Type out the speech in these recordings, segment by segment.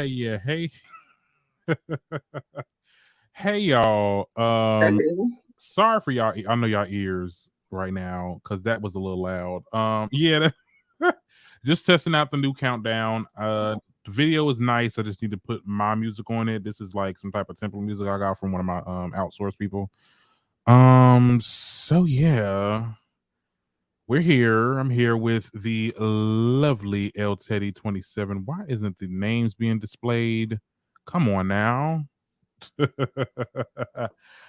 Yeah, hey. Hey y'all. Sorry for y'all. I know y'all ears right now because that was a little loud. Yeah, just testing out the new countdown. The video is nice. I just need to put my music on it. This is like some type of temple music I got from one of my outsourced people. So yeah. We're here. I'm here with the lovely El Teddy 27. Why isn't the names being displayed? Come on now. How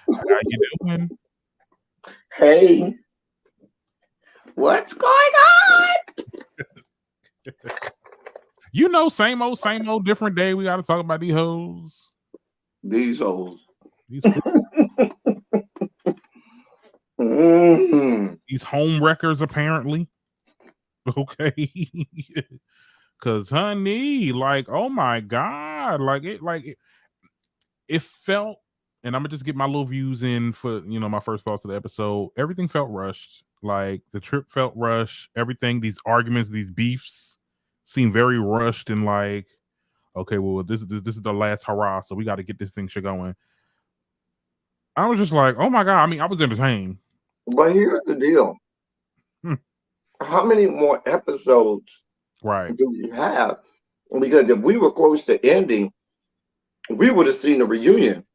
you doing? Hey, what's going on? You know, same old, different day. We got to talk about these hoes. These old. These Mm-hmm. these home wreckers, apparently. Okay. Cause honey, like, oh my God. It felt, and I'm gonna just get my little views in for my first thoughts of the episode. Everything felt rushed. Like the trip felt rushed. Everything, these arguments, these beefs seem very rushed and like, okay, well, this is the last hurrah, so we got to get this thing shit going. I was just like, oh my God. I mean, I was entertained. But here's the deal. Hmm. How many more episodes Right. do we have? Because if we were close to ending, we would have seen the reunion.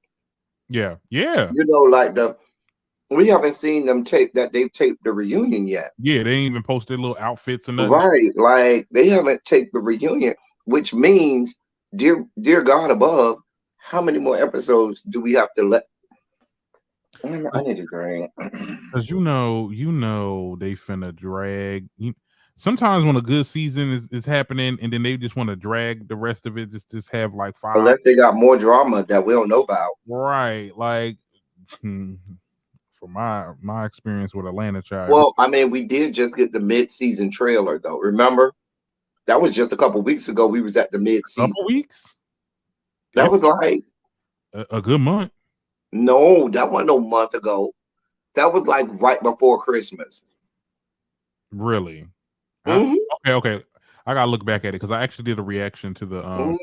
Yeah. Yeah. Like we haven't seen them tape that they've taped the reunion yet. Yeah. They ain't even posted little outfits or nothing. Right. Like they haven't taped the reunion, which means, dear God above, how many more episodes do we have to let? I need a drink. Cause they finna drag. Sometimes when a good season is happening, and then they just want to drag the rest of it, just have like five. Unless they got more drama that we don't know about. Right, like from my experience with Atlanta Child. Well, I mean, we did just get the mid-season trailer, though. Remember, that was just a couple weeks ago. We was at the mid-season. Couple weeks. That was like A good month. no, that wasn't no month ago. That was like right before Christmas. Really? Hmm. Okay. I gotta look back at it because I actually did a reaction to Hmm.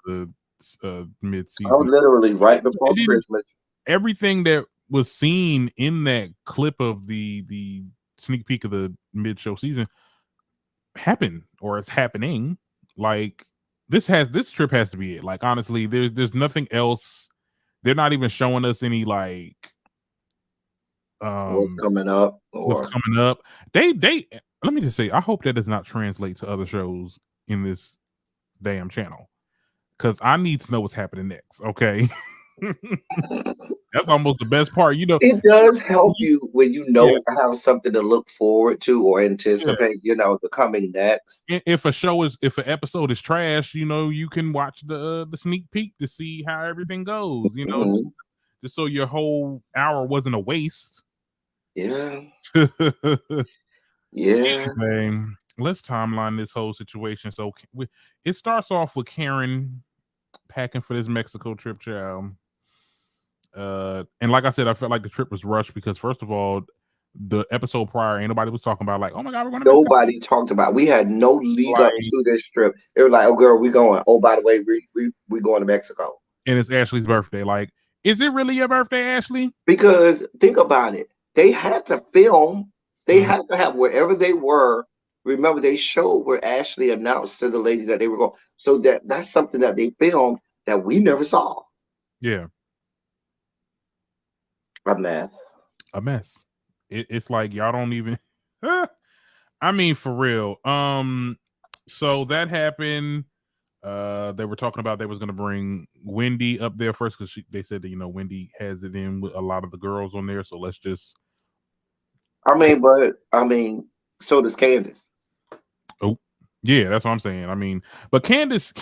the mid I was season. literally right before Christmas. Everything that was seen in that clip of the sneak peek of the mid show season happened or it's happening. Like this trip has to be it. Like honestly, there's nothing else. They're not even showing us any like What's coming up? what's Or coming up. They let me just say, I hope that does not translate to other shows in this damn channel. Cause I need to know what's happening next. Okay. That's almost the best part. it does help you when you Yeah, have something to look forward to or yeah. anticipate. The coming next. If an episode is trash, you can watch the sneak peek to see how everything goes. Hmm. Just so your whole hour wasn't a waste. Yeah, yeah. Anyway, let's timeline this whole situation. So it starts off with Karen packing for this Mexico trip, child. And like I said, I felt like the trip was rushed because first of all, the episode prior, ain't nobody was talking about like, oh my God, we're going to Mexico. Nobody talked about. We had no lead up Right. to this trip. It was like, oh girl, we going. Oh, by the way, we going to Mexico. And it's Ashley's birthday. Like, is it really your birthday, Ashley? Because think about it, they had to film. They Mhm. had to have wherever they were. Remember, they showed where Ashley announced to the ladies that they were going. So that's something that they filmed that we never saw. Yeah, A mess. a mess. It's like y'all don't even. I mean, for real. So that happened. They were talking about they was gonna bring Wendy up there first because they said that Wendy has it in with a lot of the girls on there. So let's just. But so does Candace. Oh, yeah, that's what I'm saying. I mean, but Candace,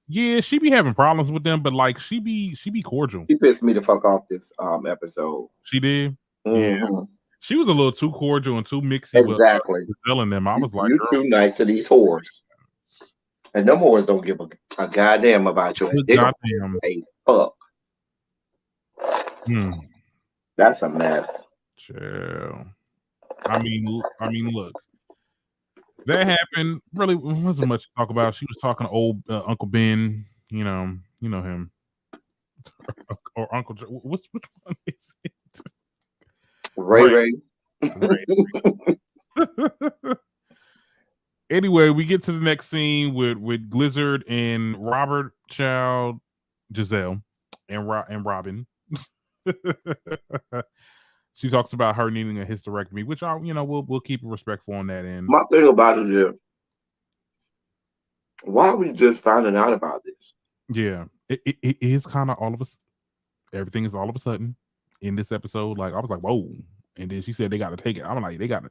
yeah, she be having problems with them, but like she be cordial. She pissed me the fuck off this episode. She did. Yeah, Hmm. she was a little too cordial and too mixy with Exactly. telling them. I was like, You girl, too nice to these whores. And them whores don't give a goddamn about you. good They don't goddamn. give a fuck. Hmm. That's a mess. Chill. I mean, look, that happened. Really wasn't much to talk about. She was talking to old Uncle Ben. you know him or Uncle Joe. Which one is it? Ray Ray, Ray. Ray. Anyway, we get to the next scene with Blizzard and Robert, Child, Giselle, and Robin. She talks about her needing a hysterectomy, which we'll keep it respectful on that end. My thing about it is, why are we just finding out about this? Yeah, it is kind of all of us. Everything is all of a sudden in this episode. Like I was like, whoa, and then she said they got to take it. I'm like, they got to.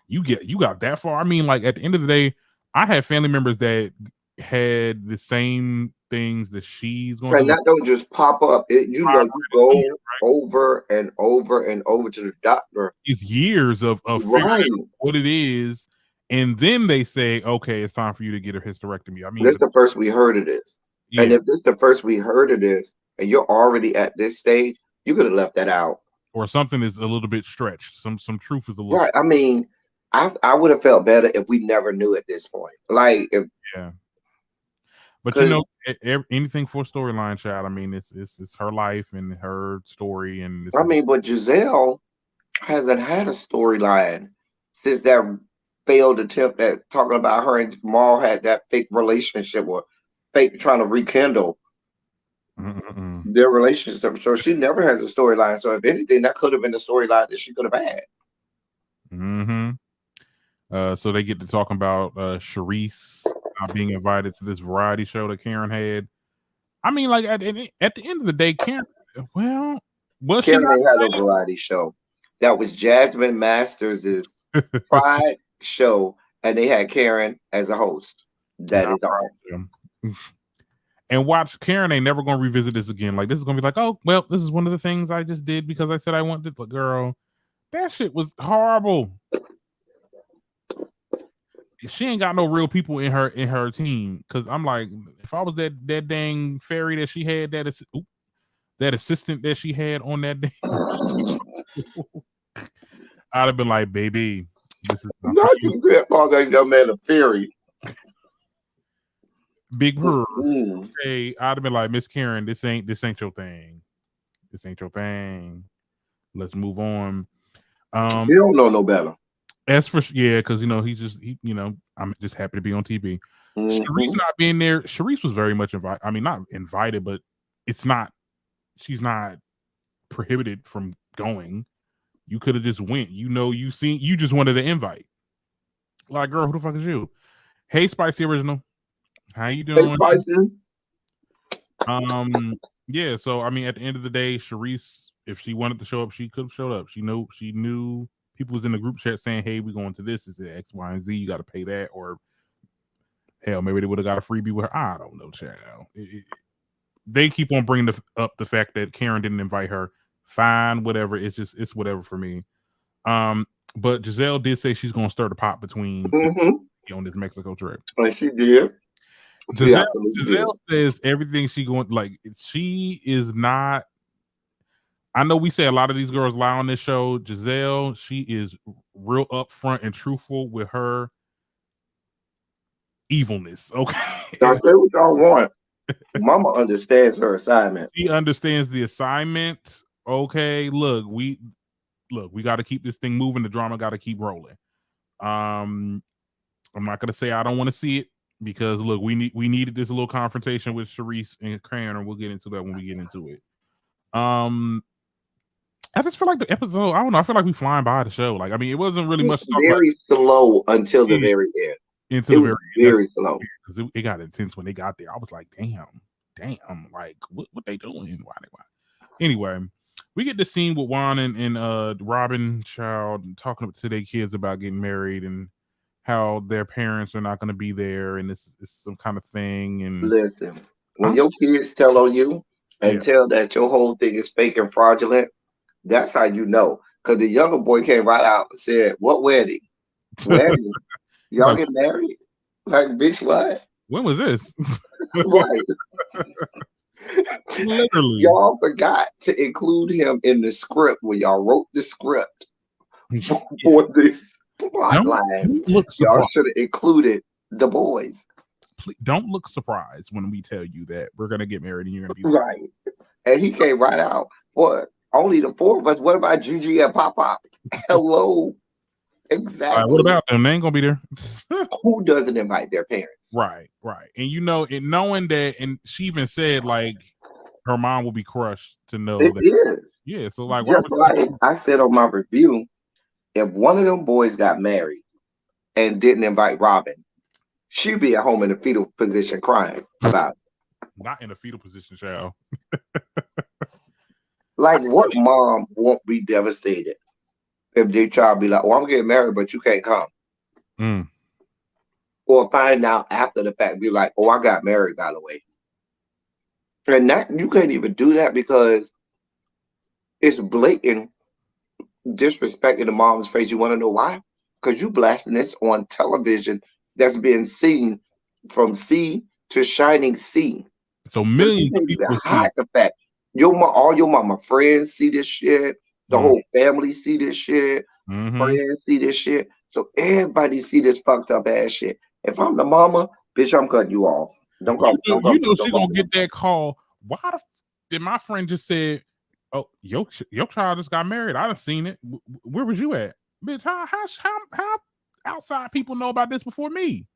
You got that far. I mean, like at the end of the day, I had family members that had the same things that she's going And through. that don't just pop up. You go over and over and over to the doctor. It's years of figuring out what it is, and then they say, okay, it's time for you to get a hysterectomy. I mean, this is the first we heard of this. Yeah. And if this is the first we heard of this, and you're already at this stage, you could have left that out. Or something is a little bit stretched. Some truth is a little right. I mean, I would have felt better if we never knew at this point. Like, but anything for a storyline, child. I mean, it's her life and her story, and but Giselle hasn't had a storyline since that failed attempt at talking about her and Jamal had that fake relationship or fake trying to rekindle their relationship. So she never has a storyline. So if anything, that could have been the storyline that she could have had. So they get to talking about Charisse being invited to this variety show that Karen had. I mean, like at the end of the day, Karen had a variety show. That was Jasmine Masters' Pride show, and they had Karen as a host. That is all. And watch, Karen ain't never gonna revisit this again. Like this is gonna be like, oh well, this is one of the things I just did because I said I wanted to. Girl, that shit was horrible. She ain't got no real people in her team. Cause I'm like, if I was that dang fairy that she had, that assistant that she had on that day, I'd have been like, baby, this is not you can't call that young man a fairy. Big her. Hey, I'd have been like, Miss Karen, this ain't your thing. This ain't your thing. Let's move on. You don't know no better. As for because I'm just happy to be on TV. Charisse not being there. Charisse was very much invited. I mean, not invited, but it's not. She's not prohibited from going. You could have just went. You just wanted an invite. Like, girl, who the fuck is you? Hey, Spicy Original, how you doing? Hey, Spicy. Yeah. So I mean, at the end of the day, Charisse, if she wanted to show up, she could have showed up. She knew. People was in the group chat saying, hey, we're going to this. Is it X, Y, and Z? You got to pay that. Or, hell, maybe they would have got a freebie with her. I don't know, child. They keep on bringing up the fact that Karen didn't invite her. Fine, whatever. It's whatever for me. But Giselle did say she's going to stir the pot between on this Mexico trip. And she did. Giselle says everything she going, like, she is not. I know we say a lot of these girls lie on this show. Giselle, she is real upfront and truthful with her evilness. Okay. I say what y'all want. Mama understands her assignment. She understands the assignment. Okay. Look, we got to keep this thing moving. The drama got to keep rolling. I'm not gonna say I don't want to see it because look, we needed this little confrontation with Charisse and Karen, and we'll get into that when we get into it. I just feel like the episode, I don't know, I feel like we flying by the show. Like, I mean, it wasn't really much to talk about. Very slow until the very end. Very slow. Because it got intense when they got there. I was like, damn, like, what they doing? Why? Anyway, we get the scene with Juan and Robin Child talking to their kids about getting married and how their parents are not going to be there and this is some kind of thing. And listen, when your kids tell on you and tell that your whole thing is fake and fraudulent, that's how you know. Because the younger boy came right out and said, what wedding? Wedding? Y'all like, get married? Like, bitch, what? When was this? Right. Literally. Y'all forgot to include him in the script when y'all wrote the script for this plot line. Y'all should have included the boys. don't look surprised when we tell you that we're gonna get married and you're gonna be like, Right. And he came right out. What? Only the four of us. What about Gigi and Pop Pop? Hello. what Exactly. about them? They ain't gonna be there. Who doesn't invite their parents? Right. And knowing that, and she even said like her mom will be crushed to know It that. is. Yeah. So like, why Just would like I said on my review, if one of them boys got married and didn't invite Robin, she'd be at home in the fetal position crying about it. not in a fetal position, child? Like, what mom won't be devastated if their child be like, "Oh, I'm getting married, but you can't come," Mm. or find out after the fact, be like, "Oh, I got married, by the way," and that you can't even do that because it's blatant disrespect in the mom's face. You want to know why? Because you blasting this on television that's being seen from sea to shining sea. So So you millions of can't even people see hide it. the fact. All your mama friends see this shit. The Mm. whole family see this shit. Mm-hmm. Friends see this shit. So everybody see this fucked up ass shit. If I'm the mama, bitch, I'm cutting you off. Don't come. Don't come. She Don't gonna come to get that call. Why did my friend just said, "Oh, your child just got married"? I done seen it. Where was you at, bitch? How outside people know about this before me?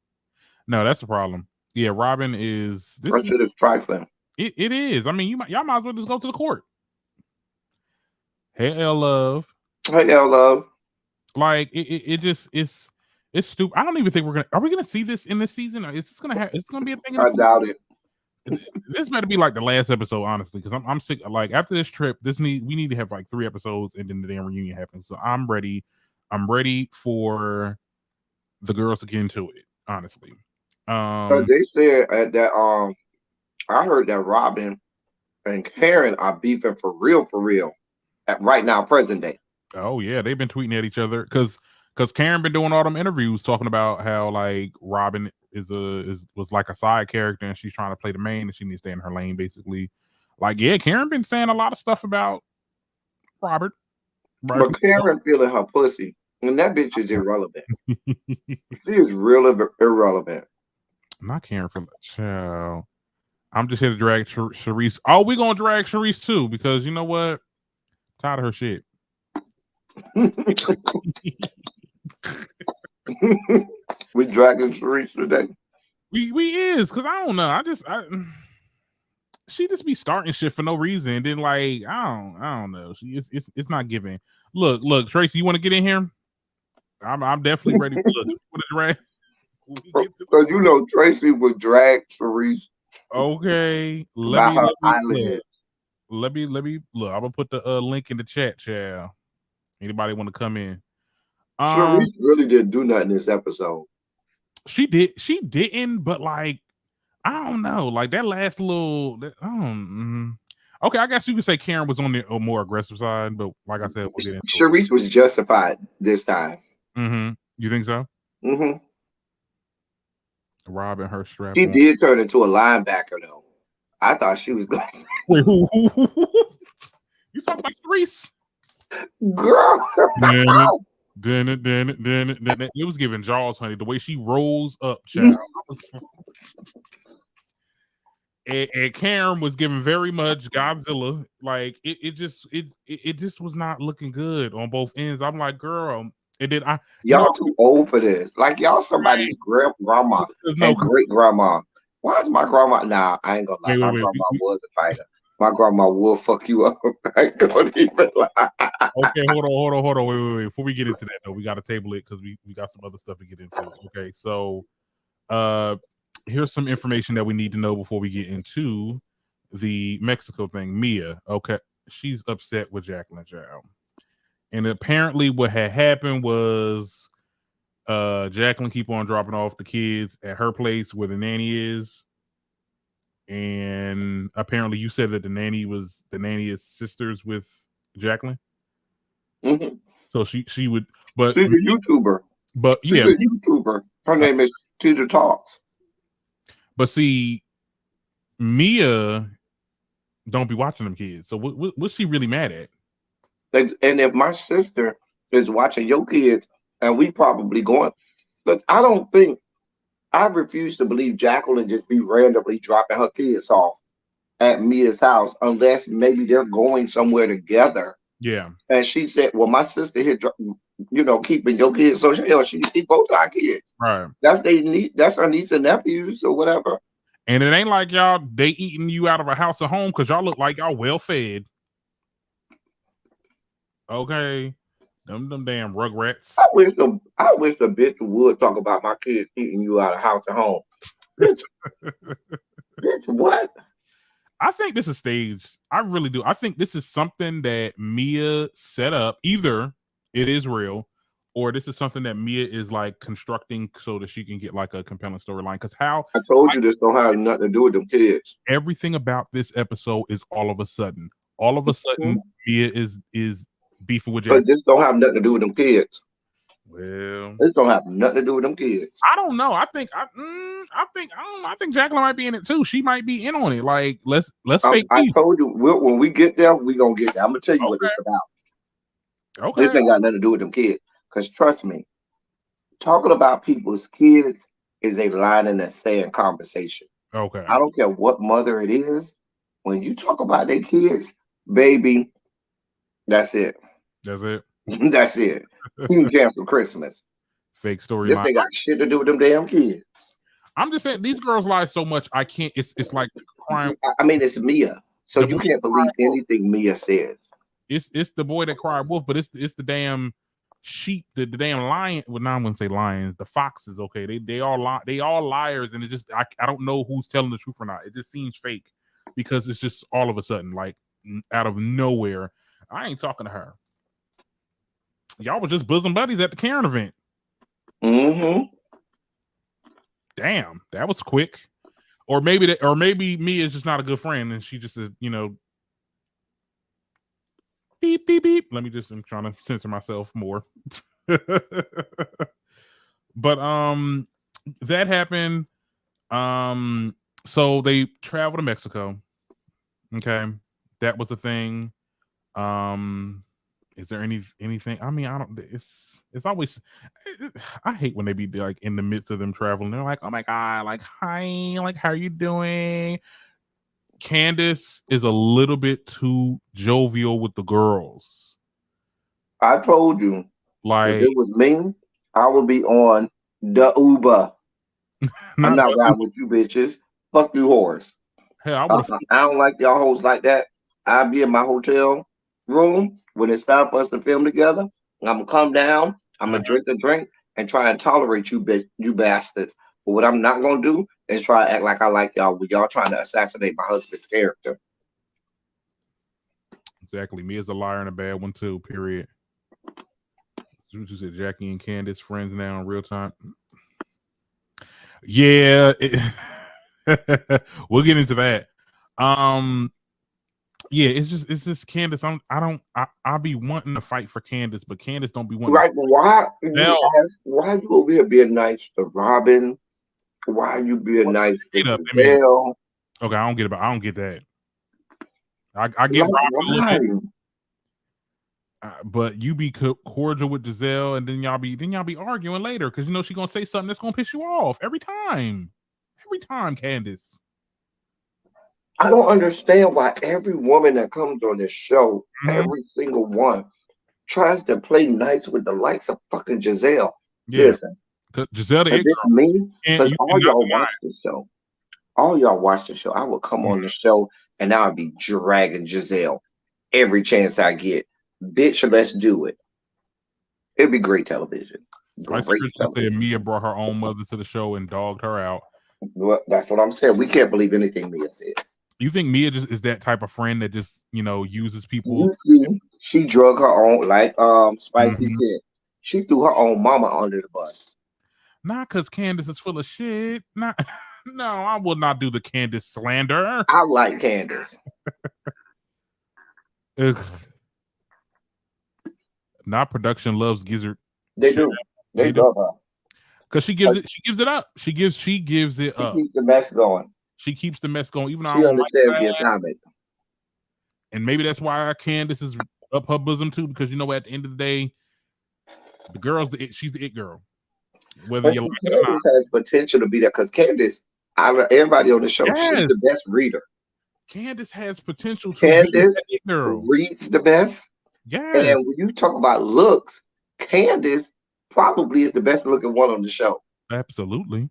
No, that's the problem. Yeah, Robin is. This that shit is trifling. it is. I mean, y'all might as well just go to the court. Hey, L Love. Hey, L Love. Like it just it's stupid. I don't even think are we gonna see this in this season? Or is this gonna have? It's gonna be a thing in I the doubt it. This better be like the last episode, honestly, because I'm sick. Like after this trip, we need to have like 3 episodes, and then the damn reunion happens. So I'm ready. I'm ready for the girls to get into it. Honestly, But they said that I heard that Robin and Karen are beefing for real, at right now, present day. oh yeah, they've been tweeting at each other because Karen been doing all them interviews talking about how like Robin was like a side character and she's trying to play the main and she needs to stay in her lane basically. Like yeah, Karen been saying a lot of stuff about Robert. But Karen feeling her pussy, and that bitch is irrelevant. She is really irrelevant. Not Karen for the child. I'm just here to drag Sharice. Oh, we gonna drag Sharice too because you know what? Tired of her shit. We dragging Sharice today. We is because I don't know. She just be starting shit for no reason. And then like I don't know. It's not giving. Look, Tracy, you want to get in here? I'm definitely ready. Look, you want to drag? Because you know Tracy would drag Sharice. Okay, About her eyelids. Let me look. I'm gonna put the link in the chat, child. Anybody want to come in? Sharice really didn't do nothing this episode. She didn't, but like I don't know, like that last little. Okay, I guess you could say Karen was on the more aggressive side, but like I said, we'll get into Sharice was justified this time. it. You think so? Mm-hmm. Rob and her strap. She on. did turn into a linebacker though. I thought she was going. Wait, who? You talking about Reese? Girl. Then it was giving Jaws, honey. The way she rolls up, child. And Karen was giving very much Godzilla. Like it just was not looking good on both ends. I'm like, girl, and then y'all too old for this. Like y'all somebody's grandma and great grandma. Why is my grandma? Nah, I ain't gonna lie. My grandma was a fighter. My grandma will fuck you up. I ain't gonna even lie. Okay, hold on. Wait. Before we get into that though, we gotta table it because we got some other stuff to get into. Okay, so here's some information that we need to know before we get into the Mexico thing. Mia, okay, she's upset with Jacqueline child. And apparently what had happened was Jacqueline keep on dropping off the kids at her place where the nanny is. And apparently you said that the nanny is sisters with Jacqueline. Mm-hmm. So she would, but she's a YouTuber. But she's a YouTuber. Her name is Teeter Talks. But see, Mia don't be watching them kids. So what's she really mad at? And if my sister is watching your kids, and we probably going, but I don't think I refuse to believe Jacqueline just be randomly dropping her kids off at Mia's house unless maybe they're going somewhere together. Yeah, And she said, "Well, my sister here, keeping your kids, so she keep both our kids. right. That's her niece and nephews or whatever." And it ain't like y'all they eating you out of a house or home because y'all look like y'all well fed. Okay, them damn rugrats. I wish the bitch would talk about my kids eating you out of house and home. Bitch, bitch, what? I think this is staged. I really do. I think this is something that Mia set up. Either it is real, or this is something that Mia is like constructing so that she can get like a compelling storyline. Because I told you this don't have nothing to do with them kids. everything about this episode is all of a sudden, Mia is beefing with But Jack. this don't have nothing to do with them kids. Well, This don't have nothing to do with them kids. I don't know. I think Jacqueline might be in it too. She might be in on it. Like let's fake I beef. told you when we get there, we gonna get there. I'm gonna tell you what it's about. This Okay. ain't got nothing to do with them kids. Cause trust me, talking about people's kids is a line in the sand conversation. Okay. I don't care what mother it is. When you talk about their kids, baby, that's it. That's it. That's it. You can cancel Christmas. Fake This storyline. ain't got shit to do with them damn kids. I'm just saying these girls lie so much. I can't. It's like crying. I mean, it's Mia, so The you boy can't that cried believe wolf. anything Mia says. It's the boy that cried wolf, but it's the damn sheep, the damn lion. Well, no, I wouldn't say lions. The foxes. Okay, they all liars, and it just I don't know who's telling the truth or not. It just seems fake because it's just all of a sudden like out of nowhere. I ain't talking to her. Y'all were just bosom buddies at the Karen event. Mm-hmm. Damn, that was quick. Or maybe Mia is just not a good friend, and she just is, beep beep beep. I'm trying to censor myself more. But that happened. So they travel to Mexico. Okay, that was a thing. Is there anything? I mean, I don't. It's always. I hate when they be like in the midst of them traveling. They're like, "Oh my god, like hi, like how are you doing?" Candace is a little bit too jovial with the girls. I told you, if Like, it was me, I would be on the Uber. I'm not not riding with you bitches. Fuck you whores. hell. I would have. I don't like y'all hoes like that. I'll be in my hotel room when it's time for us to film together. I'm gonna come down. I'm gonna drink a drink and try and tolerate you bastards. But what I'm not gonna do is try to act like I like y'all when y'all trying to assassinate my husband's character. Exactly. Me as a liar and a bad one too. Period. You said Jackie and Candace friends now in real time. Yeah, we'll get into that. Yeah, it's just Candace. I'll be wanting to fight for Candace, but Candace don't be wanting Right? to Why you over here being nice to Robin? Why you being nice to up. Giselle? Okay, I don't get that. I get Like Robin a little why? bit, but you be cordial with Giselle, and then y'all be arguing later because she gonna say something that's gonna piss you off every time. Every time, Candace. I don't understand why every woman that comes on this show, Mm-hmm. every single one, tries to play nice with the likes of fucking Giselle. Yeah, Listen, Giselle the if it it's girl. me, because You all cannot y'all deny watch the show, I would come it. on the show and I would be dragging Giselle every chance I get. Bitch, let's do it. It'd be great television. I Great seriously said television. Mia brought her own mother to the show and dogged her out. Well, that's what I'm saying. We can't believe anything Mia says. You think Mia just is that type of friend that just uses people? You see, she drug her own, like Spicy Mm-hmm. said. She threw her own mama under the bus. Not because Candace is full of shit. Not, no, I will not do the Candace slander. I like Candace. Ugh. Not production loves Gizzard. They Shit, do. They they do love her. because she gives it. She gives it up. She gives it She up. keeps the mess going. She keeps the mess going, even though I She don't like understands the that. assignment. And maybe that's why Candace is up her bosom too, because at the end of the day, the girl's she's the it girl. whether But you like see, it or not. Candace has potential to be there because Candace, everybody on the show, she's the Yes, best reader. Candace has potential to be Candace that girl. reads the best. Yes, And when you talk about looks, Candace probably is the best looking one on the show. absolutely.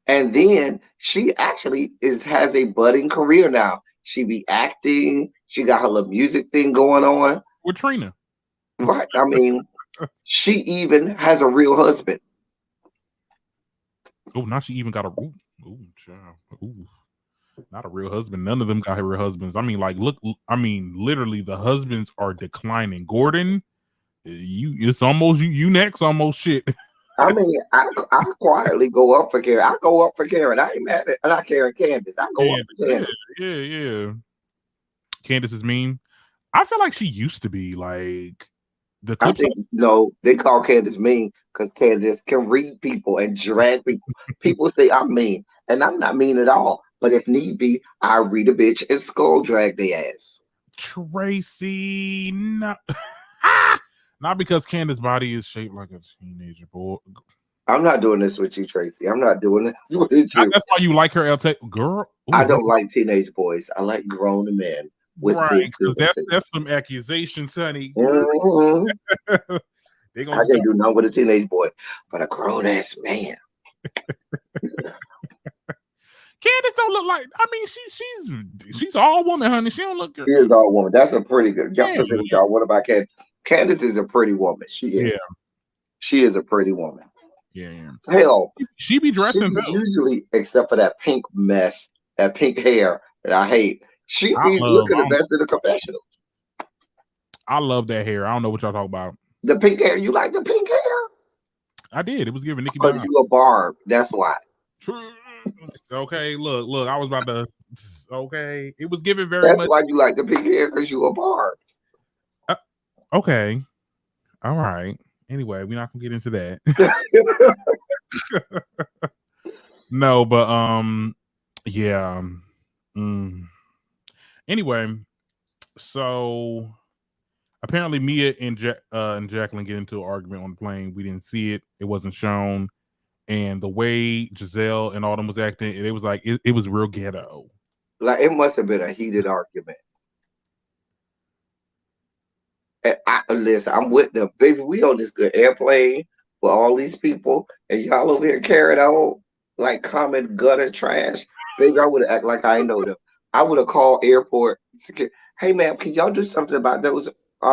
And then she actually has a budding career now. She be acting. She got her little music thing going on. With Trina. Right. I mean, she even has a real husband. Oh, now she even got a child. Ooh, not a real husband. None of them got real husbands. I mean, like, look. I mean, literally, the husbands are declining. Gordon, it's almost you next. Almost shit. I mean, I quietly go up for Karen. I go up for Karen. I ain't mad at not Karen Candace. I go up Candace, for yeah, Candace. yeah. Candace is mean. I feel like she used to be like the I clips. think no, they call Candace mean because Candace can read people and drag people. People say I'm mean, and I'm not mean at all. But if need be, I read a bitch and skull drag their ass. Tracy, not not because Candace's body is shaped like a teenager boy. I'm not doing this with you, Tracy. I'm not doing this with you. That's why you like her, LT girl. I Ooh, don't like teenage boys. I like grown men with right? big Because businesses. that's some accusations, honey. Mhm. They I gonna can't do nothing with a teenage boy, but a grown ass man. Candace don't look like. I mean, she's all woman, honey. She don't look good. She is all woman. That's a pretty good. Y'all Yeah, listen, y'all. What about Candace? Candace is a pretty woman. She is. yeah, She is a pretty woman. yeah. Hell, She be she dressing too. usually, except for that pink mess, that pink hair that I hate, she I be love. looking the best in the confessional. I love that hair. I don't know what y'all talk about. The pink hair, you like the pink hair? I did. It was giving Nicki Because Minaj. you a barb. That's why. Okay, look. I was about to. Okay, it was giving very That's much. why you like the pink hair because you a barb. Uh, okay, all right. Anyway, we're not gonna get into that. No, but yeah. Mm. Anyway, so apparently Mia and Jacqueline get into an argument on the plane. We didn't see it. It wasn't shown. And the way Giselle and all them was acting, it was like it was real ghetto. Like it must have been a heated argument. And listen, I'm with them, baby. We on this good airplane with all these people, and y'all over here carrying on like common gutter trash. Baby, I would have act like I ain't know them. I would have called airport security. Hey, ma'am, can y'all do something about those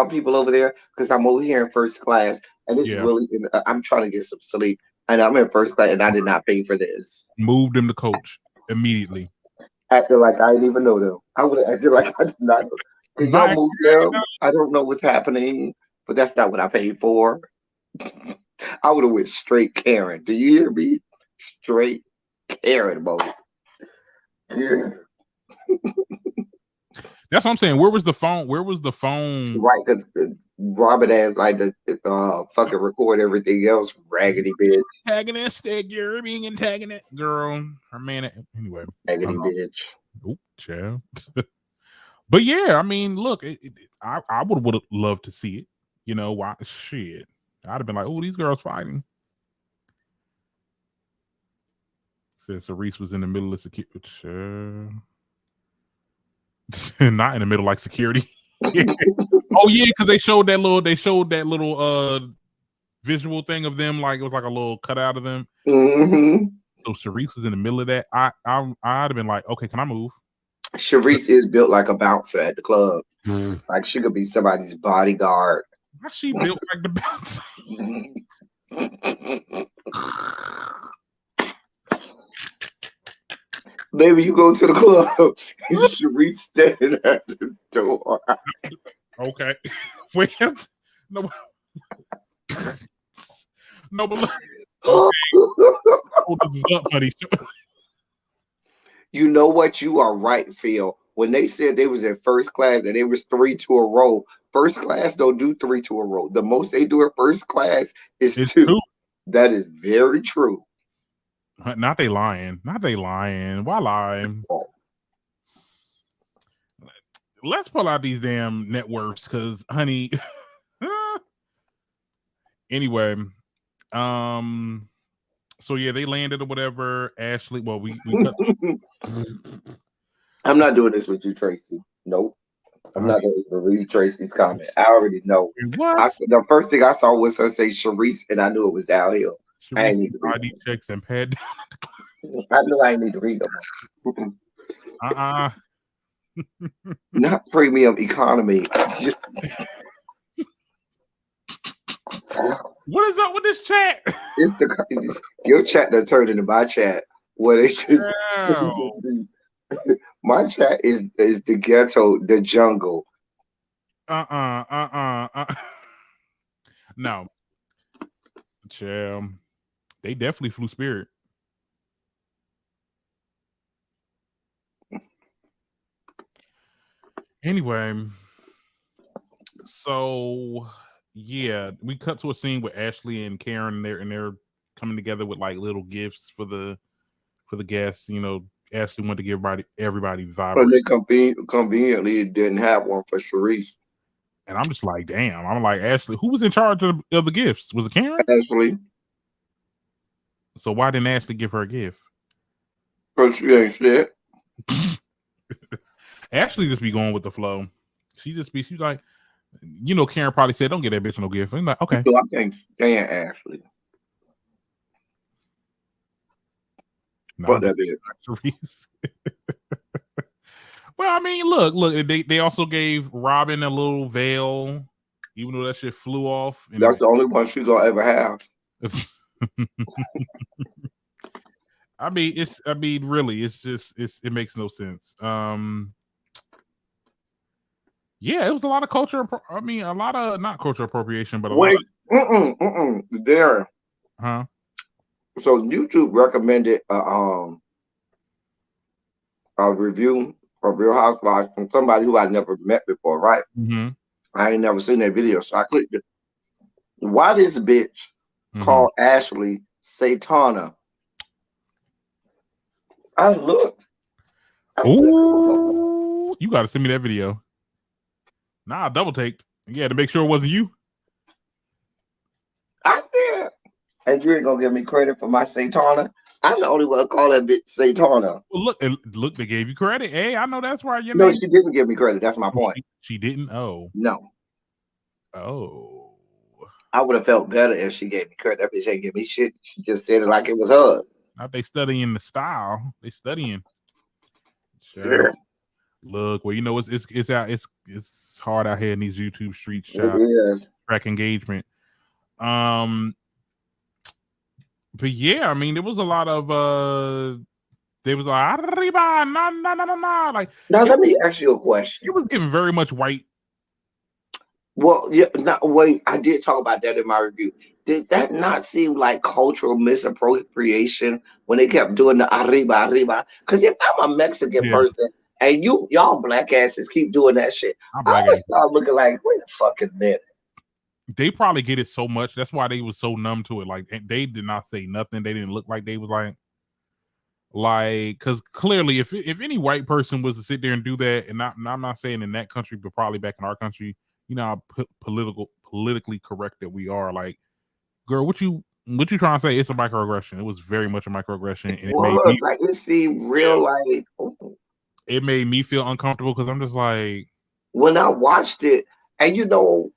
people over there? Because I'm over here in first class, and it's Yeah, really. I'm trying to get some sleep, and I'm in first class, and I did not pay for this. moved them to coach immediately. Acting like I didn't even know them. I would have acted like I did not know. Can y'all Bye. move them? I don't know what's happening, but that's not what I paid for. I would have went straight Karen. Do you hear me? Straight Karen mode. Yeah. That's what I'm saying. Where was the phone? Where was the phone? Right, because Robert has like the fucking record everything else, raggedy bitch, Antagonistic. You're being antagonist, girl. Her man. Anyway. raggedy bitch. Oh, child. But yeah, I mean, look, I would have loved to see it. You know why? Shit, I'd have been like, oh, these girls fighting. Said Cerise was in the middle of security. Not in the middle like security. Oh yeah, because they showed that little visual thing of them, like it was like a little cutout of them. Mm-hmm. So Cerise was in the middle of that. I'd have been like, okay, can I move? Sharice is built like a bouncer at the club. Like she could be somebody's bodyguard. Why she built like the bouncer? Maybe you go to the club and Sharice standing at the door. Okay. Wait. No. No, but look. Okay. Oh, this is up, buddy. You know what? You are right, Phil. When they said they was in first class and they was 3 to a row, first class don't do 3 to a row. The most they do at first class is It's two. two. That is very true. Not they lying. Why lie? Oh, Let's pull out these damn net worths, because, honey. Anyway, So yeah, they landed or whatever. Ashley, well, we cut. I'm not doing this with you, Tracy. Nope. I'm not going to read Tracy's comment. I already know. What? The first thing I saw was her say Sharice, and I knew it was downhill. I Sharice ain't need to read ID checks and pad. them. I knew I ain't need to read them. Not premium economy. What is up with this chat? It's your chat that turned into my chat. What it's just my chat is the ghetto, the jungle. No. They definitely flew Spirit. Anyway, so yeah, we cut to a scene with Ashley and Karen there, and they're coming together with like little gifts for the guests. You know, Ashley wanted to give everybody But vibrate. they conveniently didn't have one for Sharice. And I'm just like, damn. I'm like, Ashley, who was in charge of the gifts? Was it Karen? Ashley. So why didn't Ashley give her a gift? Because she ain't shit. Ashley just be going with the flow. She's like, you know, Karen probably said, don't get that bitch no gift. I'm like, okay. So I can't stand Ashley. No, that is. Well, I mean, look. They also gave Robin a little veil, even though that shit flew off. That's the only one she's gonna ever have. I mean, really, it makes no sense. Yeah, it was a lot of culture. I mean, a lot of not culture appropriation, but a lot of Darren. Huh? So YouTube recommended a review of Real Housewives from somebody who I'd never met before, right? Mm-hmm. I ain't never seen that video, so I clicked it. Why this bitch called Ashley Satana? I looked. Oh, you got to send me that video. Nah, I double taked. Yeah, to make sure it wasn't you. I said, and you ain't gonna give me credit for my Satana. I'm the only one to call that bitch Satana. Well, look, they gave you credit. Hey, I know that's why your No, name. she didn't give me credit. That's my point. She didn't. Oh, no. Oh, I would have felt better if she gave me credit. That bitch ain't give me shit. She just said it like it was hers. Now they studying the style. They studying. Sure. Yeah. Look, well, you know it's hard out here in these YouTube streets. Track engagement. But yeah, I mean, there was a lot of there was like arriba, na. Like, now let me ask you a question. It was giving very much white. Well, yeah, wait, I did talk about that in my review. Did that not seem like cultural misappropriation when they kept doing the arriba? Because if I'm a Mexican person and y'all black asses keep doing that shit, I would start looking like, wait a fucking minute. They probably get it so much. That's why they was so numb to it. Like, they did not say nothing. They didn't look like they was like, because clearly, if any white person was to sit there and do that, and I'm not saying in that country, but probably back in our country, you know how politically correct that we are. Like, girl, what you trying to say? It's a microaggression. It was very much a microaggression, and it seemed real. Like, it made me feel uncomfortable because I'm just like, when I watched it, and you know,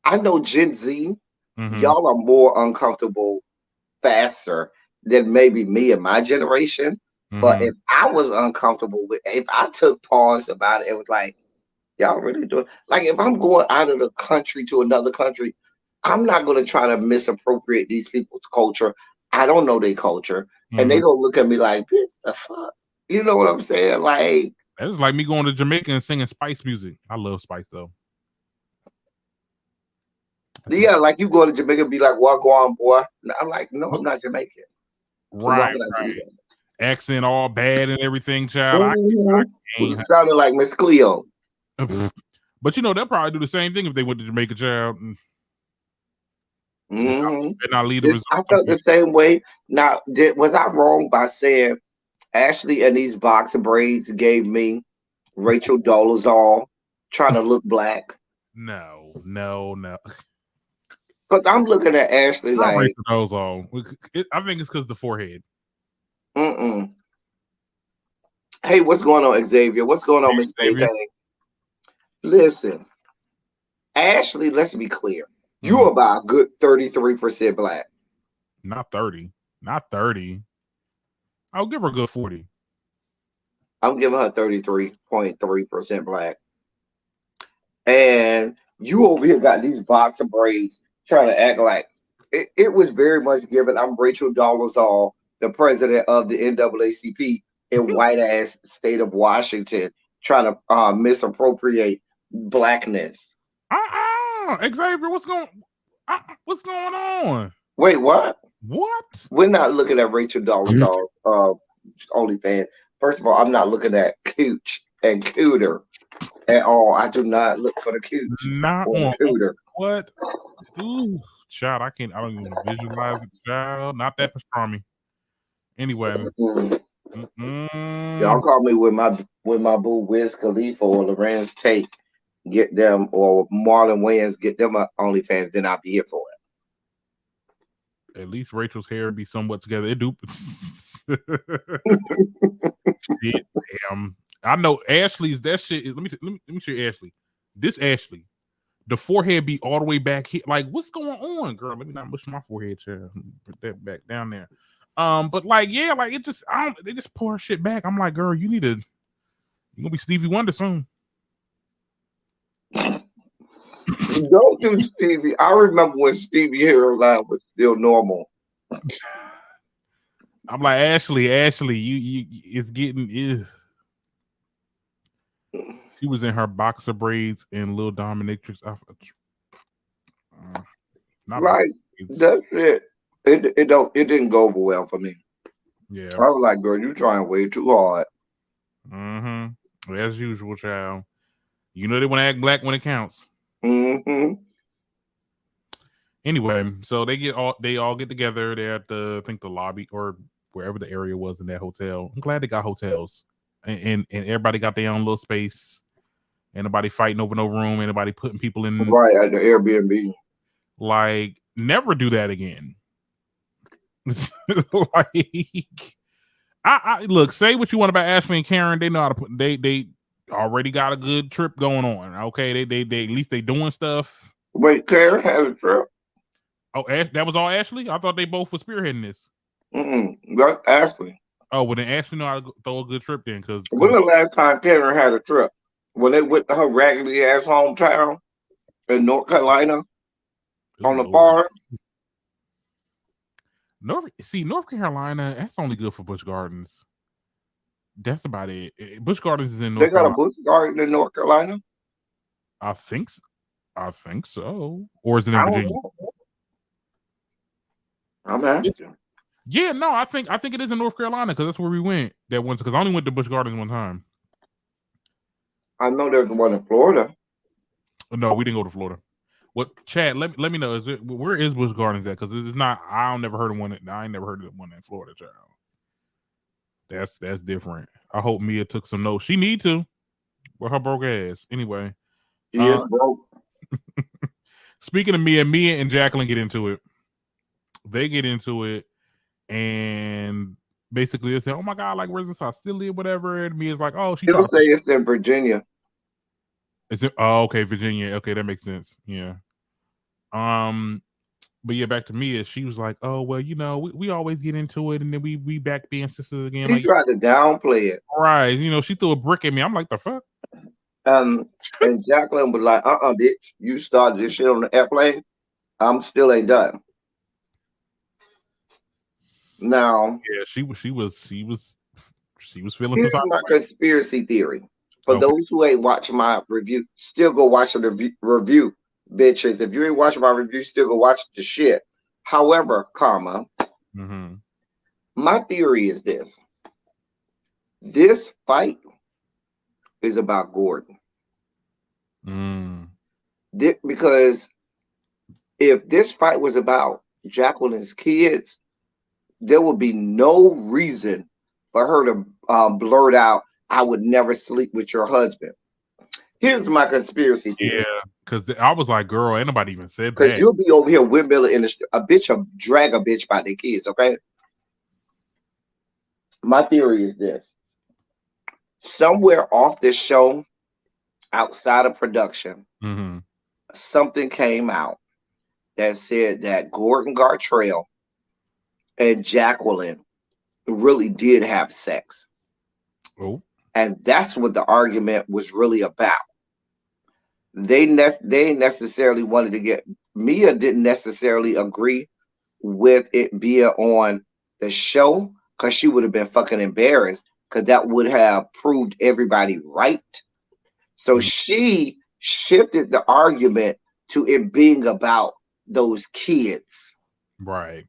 I know Gen Z, y'all are more uncomfortable faster than maybe me and my generation. But if I was uncomfortable with, if I took pause about it, it was like, y'all really do it. Like, if I'm going out of the country to another country, I'm not going to try to misappropriate these people's culture. I don't know their culture. And they gonna look at me like, bitch, the fuck? You know what I'm saying? Like, that was like me going to Jamaica and singing Spice music. I love Spice though. Yeah, like you go to Jamaica and be like, "Walk on, boy." I'm like, no, I'm not Jamaican. So right. Accent all bad and everything, child. I sounded like Miss Cleo. But you know, they'll probably do the same thing if they went to Jamaica, child. And not lead the result. I felt the same way. Now, was I wrong by saying Ashley and these boxer braids gave me Rachel Dolezal trying to look black? No. But I'm looking at Ashley Not like, Rachel Dolezal. I think it's because the forehead. mm-mm. Hey, what's going on, Xavier? What's going on, Miss Xavier. Maytag? Listen, Ashley, let's be clear. You Mhm. are about a good 33% black. Not 30. Not 30. I'll give her a good 40. I'm giving her 33.3% black. And you over here got these boxer braids trying to act like it was very much given. I'm Rachel Dolezal, the president of the NAACP in white ass state of Washington, trying to misappropriate blackness. Xavier, what's going on? Wait, what? What? We're not looking at Rachel Dolezal OnlyFans. First of all, I'm not looking at Cooch and Cooter at all. I do not look for the Cooch Not or the on Cooter. what? Ooh, child, I don't even visualize it, child. Not that pastrami. Anyway. Mm. Y'all Mm-mm. call me with my boo Wiz Khalifa or Lorenz Tate, get them, or Marlon Wayans, get them a OnlyFans, then I'll be here for it. At least Rachel's hair be somewhat together. It do. Shit, damn. I know Ashley's that shit. Let me show you Ashley. This Ashley, the forehead be all the way back here. Like, what's going on, girl? Let me not push my forehead, child. Put that back down there. But like, yeah, like it just, they just pour her shit back. I'm like, girl, you gonna be Stevie Wonder soon. Don't do Stevie. I remember when Stevie hairline was still normal. I'm like, Ashley, you it's getting is. She was in her boxer braids and Lil Dominatrix. Not boxer Like braids. that's it. It didn't go over well for me. Yeah. I was like, girl, you trying way too hard. Mm-hmm. As usual, child. You know they want to act black when it counts. Mm-hmm. Anyway, so they all get together. They're at I think the lobby or wherever the area was in that hotel. I'm glad they got hotels, and everybody got their own little space. Ain't nobody fighting over no room. Ain't nobody putting people in. Right at the Airbnb. Like, never do that again. Like, I look. Say what you want about Ashley and Karen. They know how to put. They already got a good trip going on. Okay, they at least they doing stuff. Wait, Karen had a trip. Oh, that was all Ashley. I thought they both were spearheading this. That's Ashley. Oh, well then Ashley know how to throw a good trip then, because When the last time Karen had a trip? When they went to her raggedy ass hometown in North Carolina on the Lord. farm. North Carolina, that's only good for Busch Gardens. That's about it. Busch Gardens is in They North got a Carolina. Busch Garden in North Carolina. I think so. Or is it in I don't Virginia? know. I'm asking. Yeah, no, I think it is in North Carolina because that's where we went that once. Because I only went to Busch Gardens one time. I know there's one in Florida. No, we didn't go to Florida. What, Chad? Let me know. Where is Busch Gardens at? Because it's not. I never heard of one. I ain't never heard of one in Florida, child. That's different. I hope Mia took some notes. She need to. With her broke ass. Anyway. She is broke. Speaking of Mia and Jacqueline get into it. They get into it, and basically they say, "Oh my God, like where's this hostility or whatever?" And Mia's like, "Oh, she It'll talking." say it's in Virginia. Is it? Oh, okay, Virginia. Okay, that makes sense. Yeah. But yeah, back to Mia. She was like, "Oh well, we always get into it, and then we back being sisters again." She Like, tried to downplay it. right? She threw a brick at me. I'm like, the fuck. And Jacqueline was like, bitch, you started this shit on the airplane. I'm still ain't done. Now, Yeah, she was feeling here's some type my of way. conspiracy theory. For Okay. those who ain't watching my review, still go watch the review, bitches. If you ain't watching my review, still go watch the shit. However, my theory is this. This fight is about Gordon. Because if this fight was about Jacqueline's kids, there would be no reason for her to blurt out, "I would never sleep with your husband." Here's my conspiracy Yeah, theory. because I was like, girl, ain't nobody even said Because that. you'll be over here windmilling in a bitch will drag a bitch by their kids, okay? My theory is this. Somewhere off this show, outside of production, Mm-hmm. something came out that said that Gordon Gartrell and Jacqueline really did have sex. Oh, And that's what the argument was really about. They necessarily wanted to get Mia didn't necessarily agree with it being on the show because she would have been fucking embarrassed because that would have proved everybody right. So mm, she shifted the argument to it being about those kids. right.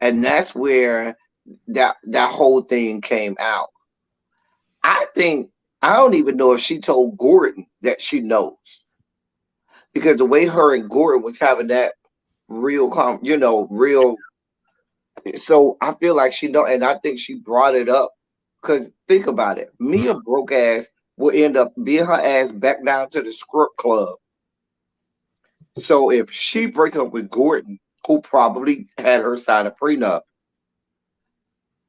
And that's where that whole thing came out. I think I don't even know if she told Gordon that she knows because the way her and Gordon was having that real. So I feel like she know, and I think she brought it up because think about it. Mia broke ass will end up being her ass back down to the script club. So if she break up with Gordon, who probably had her sign a prenup,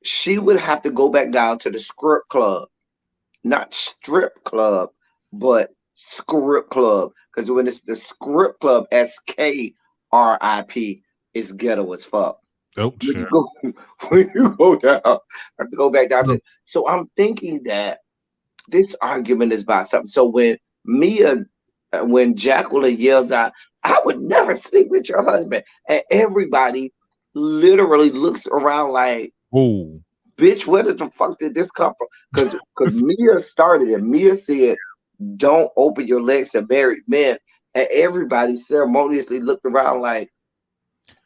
she would have to go back down to the script club, not strip club, but script club. Because when it's the script club, SKRIP, is ghetto as fuck. Oh, When you sure. go when you go down, I have to go back down to. So I'm thinking that this argument is about something. So when Jacqueline yells out, "I would never sleep with your husband," and everybody literally looks around like, Oh, "Bitch, where the fuck did this come from?" Because Mia started it. Mia said, "Don't open your legs to married men," and everybody ceremoniously looked around like,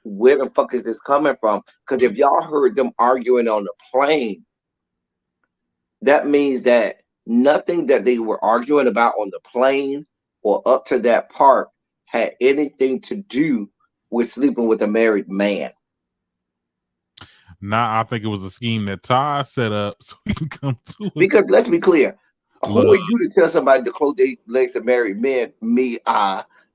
where the fuck is this coming from? Because if y'all heard them arguing on the plane, that means that nothing that they were arguing about on the plane or up to that part had anything to do with sleeping with a married man. nah, I think it was a scheme that Ty set up so he can come to us. Because let's be clear, who Look, are you to tell somebody to close their legs to married men?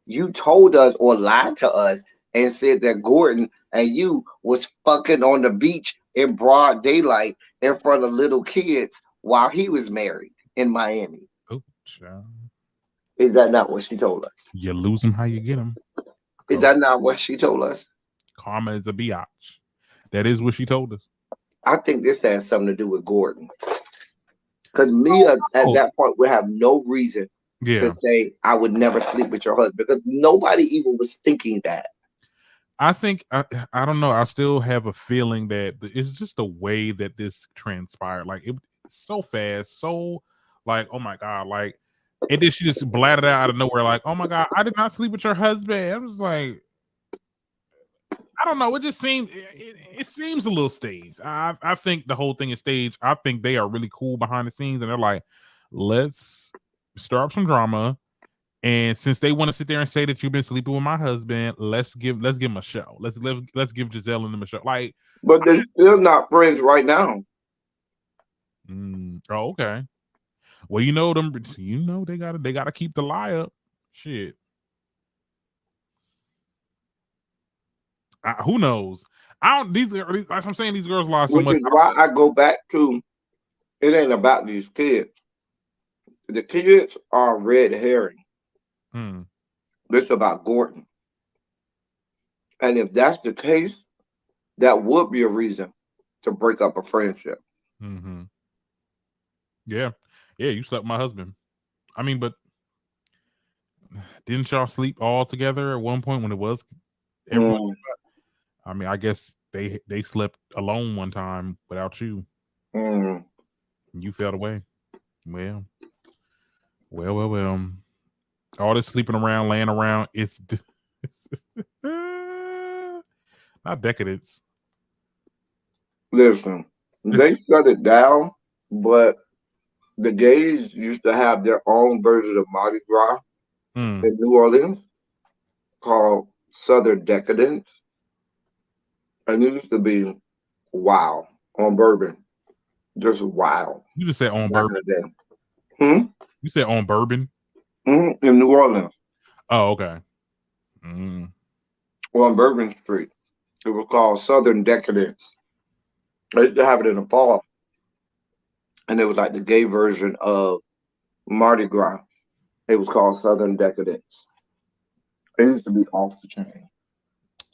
You told us or lied to us and said that Gordon and you was fucking on the beach in broad daylight in front of little kids while he was married in Miami. oh, child. Is that not what she told us? You lose them how you get them. Is Go. that not what she told us? Karma is a biatch. That is what she told us. I think this has something to do with Gordon. Because Mia at Oh, that point would have no reason to yeah. say, I would never sleep with your husband because nobody even was thinking that. I think I don't know. I still have a feeling that it's just the way that this transpired. Like it so fast, so like oh my god, like and then she just blatted out of nowhere, like oh my god, I did not sleep with your husband. I was like, I don't know. It just seemed it seems a little staged. I think the whole thing is staged. I think they are really cool behind the scenes, and they're like, let's start up some drama. And since they want to sit there and say that you've been sleeping with my husband, let's give them a show. Let's give Giselle and them a show. Like, But they're still not friends right now. oh okay. Well, you know them. You know they gotta keep the lie up. Shit. Who knows? I don't. Like I'm saying, these girls lie so Which much. is why I go back to it ain't about these kids. The kids are red herring. Hmm. It's about Gordon. And if that's the case, that would be a reason to break up a friendship. Mm-hmm. Yeah. Yeah. You slept with my husband. I mean, but didn't y'all sleep all together at one point when it was everyone? Mm, I mean, I guess they slept alone one time without you. mm. You fell away. Well, well. All this sleeping around, laying around, it's not decadence. Listen, they shut it down, but the gays used to have their own version of Mardi Gras Mm. in New Orleans called Southern Decadence. And it used to be wow on bourbon. Just wow You just said on back bourbon. in the day. Hmm? You said on bourbon. In New Orleans, Oh, okay. Mm. on Bourbon Street. It was called Southern Decadence. They used to have it in the fall, and it was like the gay version of Mardi Gras. It was called Southern Decadence. It used to be off the chain.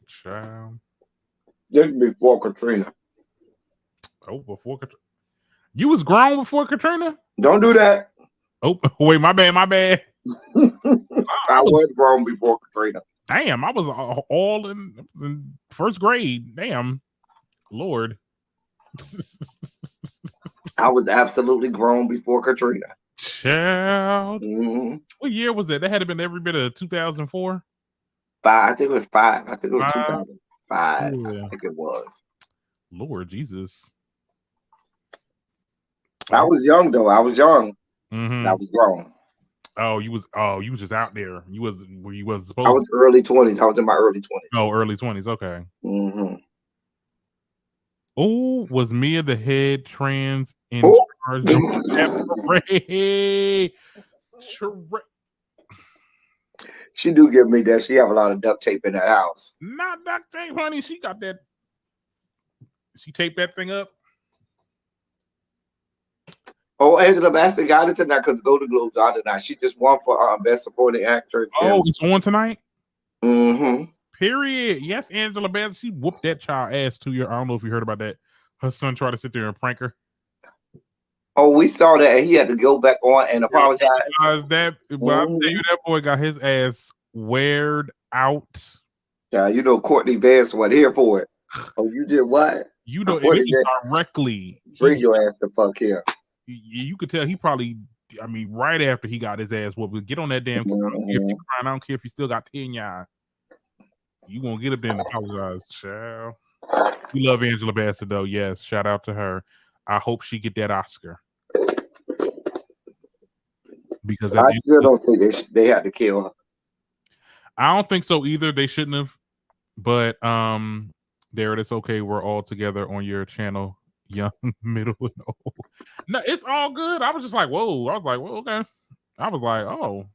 Child. Just before Katrina. Oh, before Katrina. You was grown before Katrina? Don't do that. Oh, wait, my bad. I was grown before Katrina. Damn, I was all in first grade. Damn, Lord. I was absolutely grown before Katrina. Child. Mm-hmm. What year was that? That had to been every bit of 2004. I think it was 5. I think it was 5. 2005. Yeah. I think it was. Lord Jesus. I was young though. I was young. Mm-hmm. I was grown. You was just out there. You was where you was supposed. I was early 20s. I was in my early 20s. Oh, early 20s. Okay. Mm-hmm. Oh, was Mia the head trans in charge during that parade? She do give me that. She have a lot of duct tape in that house. Not duct tape, honey. She got that. She taped that thing up. Oh, Angela Bassett got it tonight because the Golden Globes are tonight. She just won for Best Supporting Actress. Oh, it's on tonight? Mm-hmm. Period. Yes, Angela Bassett. She whooped that child ass 2 years. I don't know if you heard about that. Her son tried to sit there and prank her. Oh, we saw that, and he had to go back on and apologize. That, well, I'll tell you, that boy got his ass weared out. Yeah, you know Courtney Vance wasn't here for it. Oh, you did what? You know, it was directly. Bring your ass the fuck here. You could tell he probably, I mean, right after he got his ass whooped, get on that damn. Mm-hmm. I don't care if you're crying. I don't care if you still got tear in your eye. You gonna get up there and apologize, child. We love Angela Bassett though. Yes, shout out to her. I hope she get that Oscar. Because I still don't think they had to kill her. I don't think so either. They shouldn't have. But there it is. Okay, we're all together on your channel, young, middle, and old. No, it's all good. I was just like, whoa. I was like, well, okay. I was like, oh,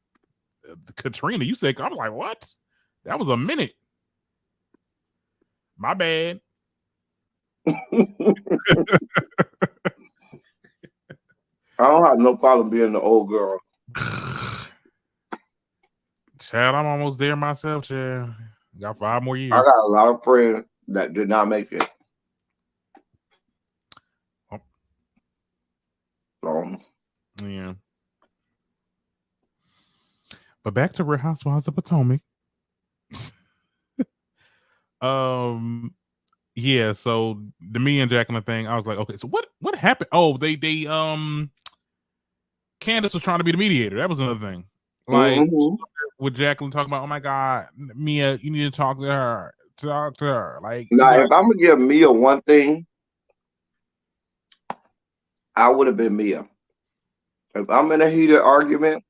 Katrina. You said, I was like, what? That was a minute. My bad. I don't have no problem being the old girl. Chad, I'm almost there myself, Chad. Got 5 more years. I got a lot of friends that did not make it. Yeah. But back to Real Housewives of Potomac. Yeah, so the me and Jacqueline thing, I was like, okay, so what happened? Oh, they Candace was trying to be the mediator. That was another thing. Like with Jacqueline talking about, oh my God, Mia, you need to talk to her. Talk to her. Like now, if I'm gonna give Mia one thing, I would have been Mia. If I'm in a heated argument,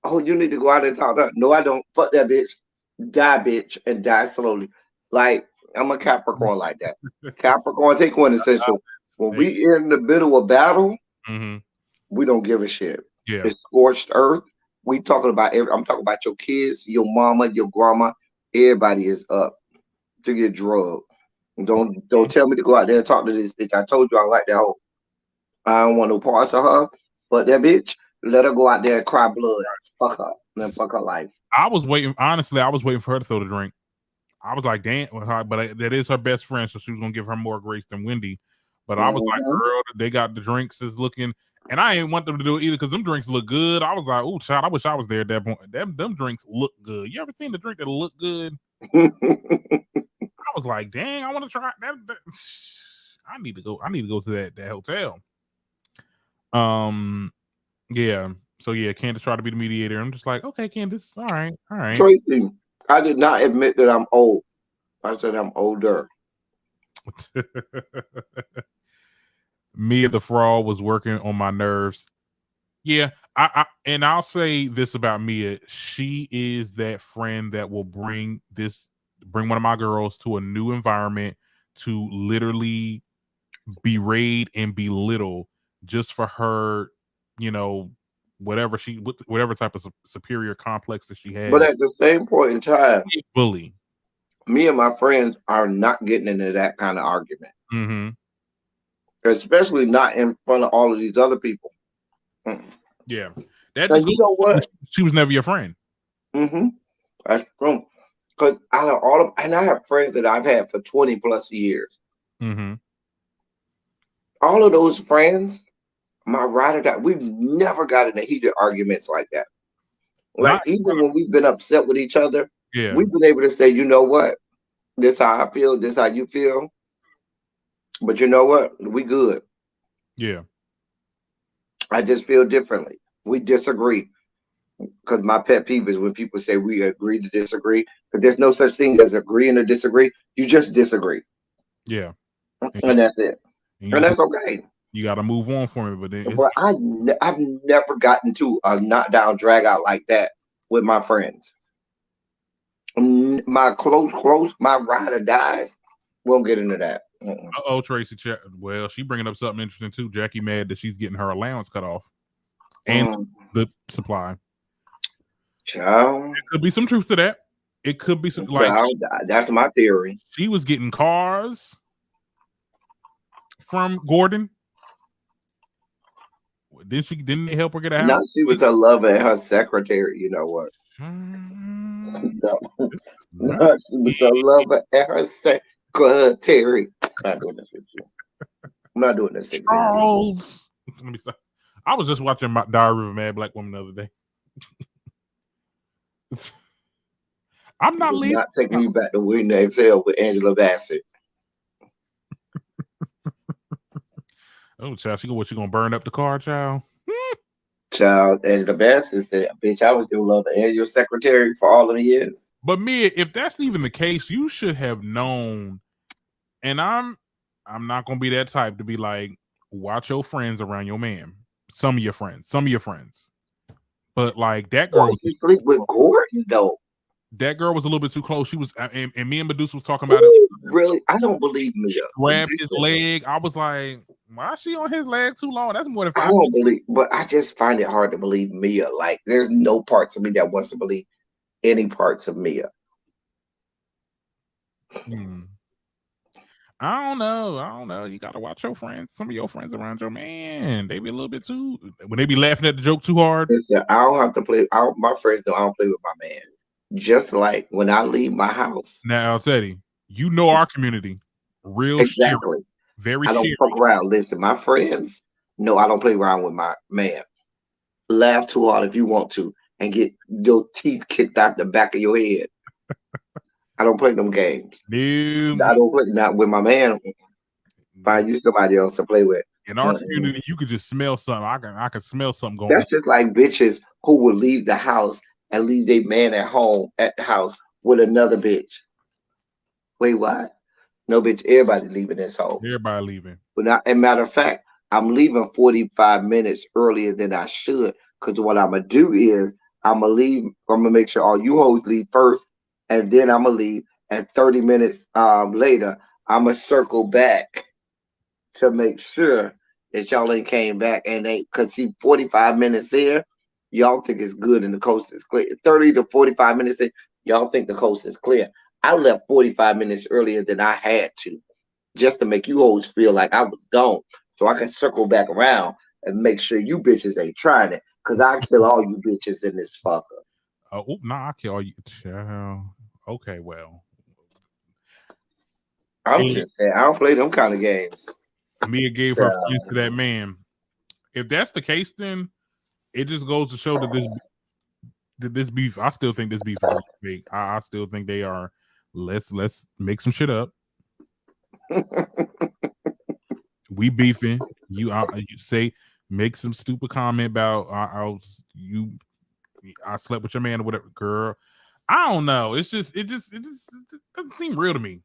oh, you need to go out and talk to her. No, I don't. Fuck that bitch. Die, bitch, and die slowly. Like, I'm a Capricorn like that. Capricorn, take one essential. When we in the middle of battle, we don't give a shit. Yeah. It's scorched earth. We talking about I'm talking about your kids, your mama, your grandma. Everybody is up to get drugged. Don't tell me to go out there and talk to this bitch. I told you I like that hoe. I don't want no parts of her. But that bitch, let her go out there and cry blood. Fuck her. Then fuck her life. I was waiting. Honestly, I was waiting for her to throw the drink. I was like, damn, but that is her best friend, so she was gonna give her more grace than Wendy. But I was like, girl, they got the drinks is looking, and I didn't want them to do it either because them drinks look good. I was like, oh, child, I wish I was there at that point. Them drinks look good. You ever seen the drink that look good? I was like, dang, I want to try that. I need to go to that hotel. Yeah. So yeah, Candace tried to be the mediator. I'm just like, okay, Candace, all right. Tracy, I did not admit that I'm old. I said I'm older. Mia the fraud was working on my nerves. Yeah, I'll say this about Mia. She is that friend that will bring one of my girls to a new environment to literally berate and belittle just for her, whatever type of superior complex that she But has. at the same point in time, Bully. me and my friends are not getting into that kind of argument, Mm-hmm. especially not in front of all of these other people. Mm. Yeah, that And just you know what? she was never your friend. Mm-hmm. That's true. Because out of all of, and I have friends that I've had for 20 plus years. Mm-hmm. All of those friends, my ride or die, we've never got into heated arguments like that. Not Like even when we've been upset with each other, yeah, we've been able to say, you know what? This how I feel, this how you feel. But you know what? We good. yeah, I just feel differently. We disagree. Because my pet peeve is when people say we agree to disagree. Because there's no such thing as agreeing to disagree. You just disagree. yeah. And And that's it. you And just that's okay. you got to move on from it. But then it's But I've never gotten to a knockdown drag out like that with my friends. My my ride or dies. Won't get into that. Mm-mm. oh Tracy. Well, she bringing up something interesting too. Jackie mad that she's getting her allowance cut off and Mm. the supply. Child, There could be some truth to that. It could be some, like child, that's my theory. she was getting cars from Gordon. Didn't they help her get a house? Now she was a lover and her secretary. You know what? Hmm, No, this is no, messy. she was a lover and her secretary. Not doing this with you. I'm not doing this again. Charles. Let me stop. I was just watching my Diary of a Mad Black Woman the other day. I'm not leaving. Not taking you back to Waiting to Exhale with Angela Bassett. Oh, child, what you gonna burn up the car, child? Child, Angela Bassett said, "Bitch, I was your lover and your secretary for all of the years." But Mia, if that's even the case, you should have known. And I'm not gonna be that type to be like, watch your friends around your man. Some of your friends. But like that girl, Why she sleep with Gordon though? that girl was a little bit too close. She was, and me and Medusa was talking about it. Ooh, really? I don't believe Mia. Grabbed his leg. I was like, why is she on his leg too long? That's more than I 5 feet. don't believe, but I just find it hard to believe Mia. Like, there's no parts of me that wants to believe any parts of Mia. Hmm. I don't know. You gotta watch your friends. Some of your friends around your man. They be a little bit too when they be laughing at the joke too hard. Listen, I don't have to play. My friends know I don't play with my man. Just like when I leave my house. Now, Teddy, you know our community. Real shit. Exactly. Very I don't shit. fuck around. Listen, my friends, no, I don't play around with my man. Laugh too hard if you want to and get your teeth kicked out the back of your head. I don't play them games. No, I don't play not with my man. Find you somebody else to play with. in our Mm-mm. community, you could just smell something. I can smell something going on. That's just like bitches who will leave the house and leave their man at home at the house with another bitch. Wait, what? No, bitch. Everybody leaving this home. Everybody leaving. But not, as a matter of fact, I'm leaving 45 minutes earlier than I should. Because what I'm going to do is I'm going to leave. I'm going to make sure all you hoes leave first. And then I'm going to leave. And 30 minutes later, I'm going to circle back to make sure that y'all ain't came back. And they, because see, 45 minutes there, y'all think it's good and the coast is clear. 30 to 45 minutes there, y'all think the coast is clear. I left 45 minutes earlier than I had to just to make you always feel like I was gone. So I can circle back around and make sure you bitches ain't trying it. Cause I kill all you bitches in this fucker. Oh, nah, I kill you. Child. Okay, well. I'm And just saying, I don't play them kind of games. Mia gave her friends to that man. If that's the case, then it just goes to show that this beef. I still think this beef is fake. I still think they are. Let's make some shit up. We beefing. You say make some stupid comment about I slept with your man or whatever, girl. I don't know. It doesn't seem real to me.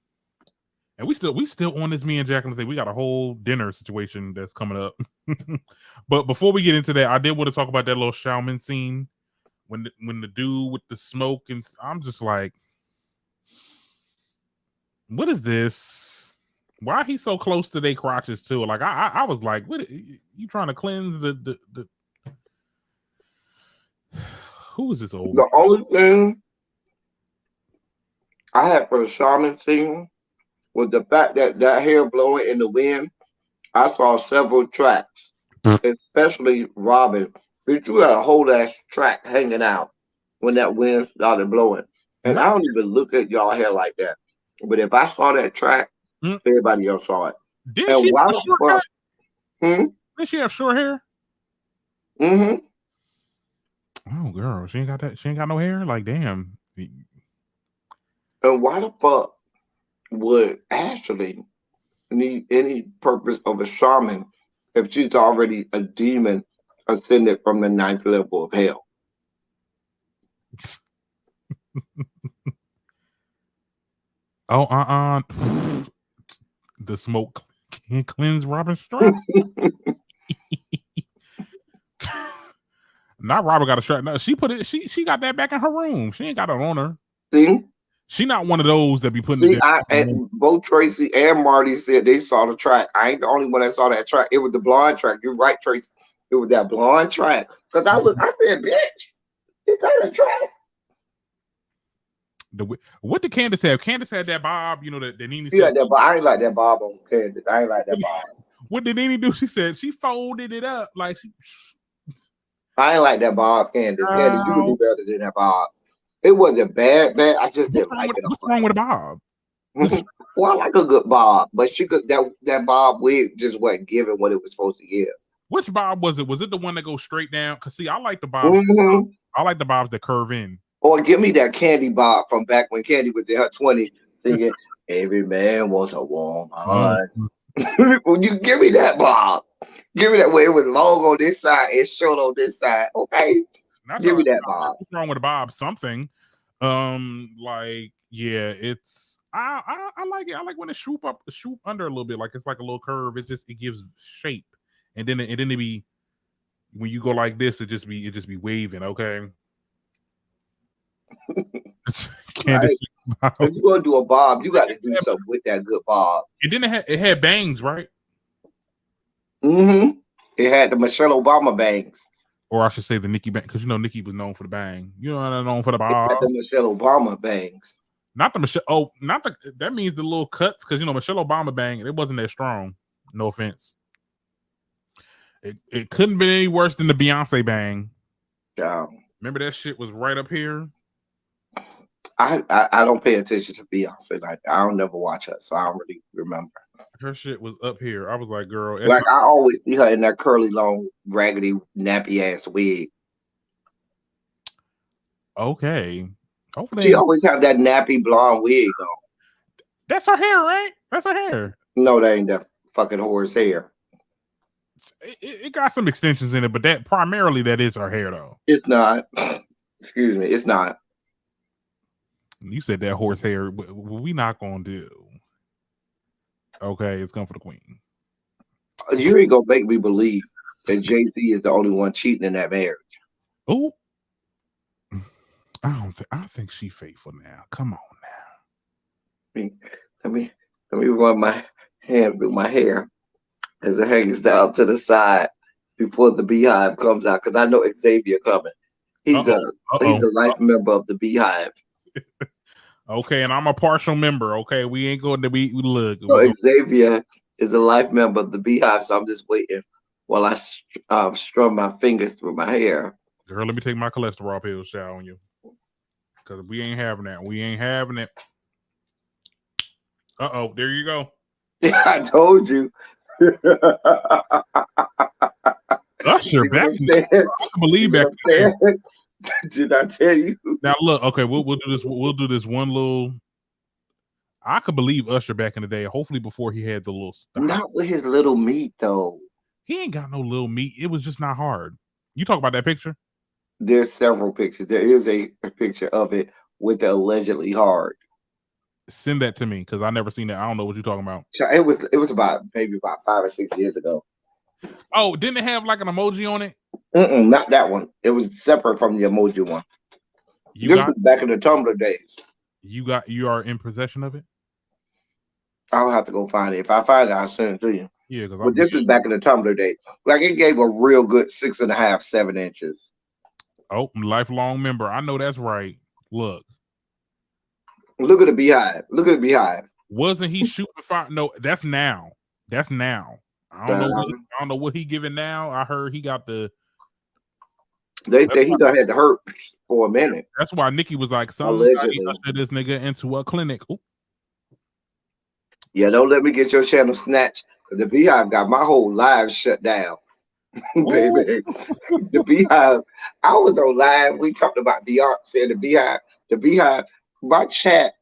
And we still on this me and Jacqueline say we got a whole dinner situation that's coming up. But before we get into that, I did want to talk about that little Shaman scene when the dude with the smoke, and I'm just like, what is this? Why he so close to their crotches too? Like I was like, what you trying to cleanse the Who is this old? The only thing I had for the shaman scene was the fact that that hair blowing in the wind. I saw several tracks, especially Robin. Bitch, you had a whole ass track hanging out when that wind started blowing. And I Not don't even look at y'all hair like that. But if I saw that track, mm, everybody else saw it. did And she why have a the short fuck? cut? Hmm? Did she have short hair? Mm-hmm. Oh, girl, she ain't got that. She ain't got no hair. Like, damn. And why the fuck would Ashley need any purpose of a shaman if she's already a demon ascended from the ninth level of hell? Oh, the smoke can't cleanse Robin strap. Not Robin got a strap. No, she put it. She got that back in her room. She ain't got it on her. See? She not one of those that be putting it See, back. and both Tracy and Marty said they saw the track. I ain't the only one that saw that track. It was the blonde track. You're right, Tracy. It was that blonde track. Because I said, bitch, is that a track? What did Candace have? Candace had that bob, you know, that Nene Yeah, said. that, but I ain't like that bob on Candace. I ain't like that bob. What did Nene do? She said she folded it up like she. I ain't like that bob, Candace. Candace, you would do better than that bob. It wasn't bad. I just didn't like it. What's wrong with a bob? Well, I like a good bob, but she could that bob wig just wasn't giving what it was supposed to give. Which bob was it? Was it the one that goes straight down? Cause see, I like the bobs. Mm-hmm. I like the bobs that curve in. Or give me that Candy bob from back when Candy was in her 20s singing, "Every man wants a warm heart." When you give me that bob, give me that way it was long on this side and short on this side. Okay, give me that bob. What's wrong with a bob? Something. Like yeah, it's I like it. I like when it swoop under a little bit, like it's like a little curve. It gives shape, and then it be when you go like this, it just be waving. Okay. Candace, right. If you're gonna do a bob, you got to do something with that good bob. It had bangs, right? Mm-hmm. It had the Michelle Obama bangs. Or I should say the Nikki bang, because you know Nikki was known for the bang. You know, known for the bob. It had the Michelle Obama bangs. Not the Michelle. Oh, not the. That means the little cuts, because you know Michelle Obama bang. It wasn't that strong. No offense. It couldn't be any worse than the Beyonce bang. Yeah. Remember that shit was right up here. I don't pay attention to Beyonce like that. I don't never watch her, so I don't really remember. Her shit was up here. I was like, girl. Like I always see her in that curly, long, raggedy, nappy ass wig. Okay. Hopefully she always have that nappy blonde wig on. That's her hair, right? That's her hair. No, that ain't that fucking horse hair. It got some extensions in it, but that primarily that is her hair though. It's not. Excuse me, it's not. You said that horse hair. We not gonna do. Okay, it's come for the queen. You ain't gonna make me believe that Jay-Z is the only one cheating in that marriage. Oh, I think she faithful now. Come on now. Let me run my hand through my hair as it hangs down to the side before the Beehive comes out, because I know Xavier coming. He's a life member of the Beehive. Okay, and I'm a partial member. Okay, we ain't going to be look. So Xavier is a life member of the Beehive, so I'm just waiting while I strum my fingers through my hair. Girl, let me take my cholesterol pills shot on you, because we ain't having that. We ain't having it. There you go. Yeah, I told you. Usher back. I can believe back. Did I tell you? Now look, okay, we'll do this. We'll do this one little. I could believe Usher back in the day. Hopefully, before he had the little stuff. Not with his little meat though. He ain't got no little meat. It was just not hard. You talk about that picture? There's several pictures. There is a picture of it with the allegedly hard. Send that to me, because I never seen that. I don't know what you're talking about. It was about maybe about 5 or 6 years ago. Oh, didn't it have like an emoji on it? Not that one. It was separate from the emoji one. This was back in the Tumblr days. You are in possession of it? I'll have to go find it. If I find it, I'll send it to you. Yeah, because this was back in the Tumblr days. Like it gave a real good 6.5, 7 inches. Oh, lifelong member. I know that's right. Look, Look at the beehive. Look at the beehive. wasn't he shooting fire? No, that's now. That's now. I don't know. Uh, I don't know what he giving now. I heard he got the. they That's say he why, done had to hurt for a minute, that's why Nikki was like, somebody allegedly. ushered this nigga into a clinic. Ooh. Yeah, don't let me get your channel snatched. The beehive got my whole live shut down, Ooh. baby. The beehive. I was on live. We talked about Beyonce and the beehive. The beehive. My chat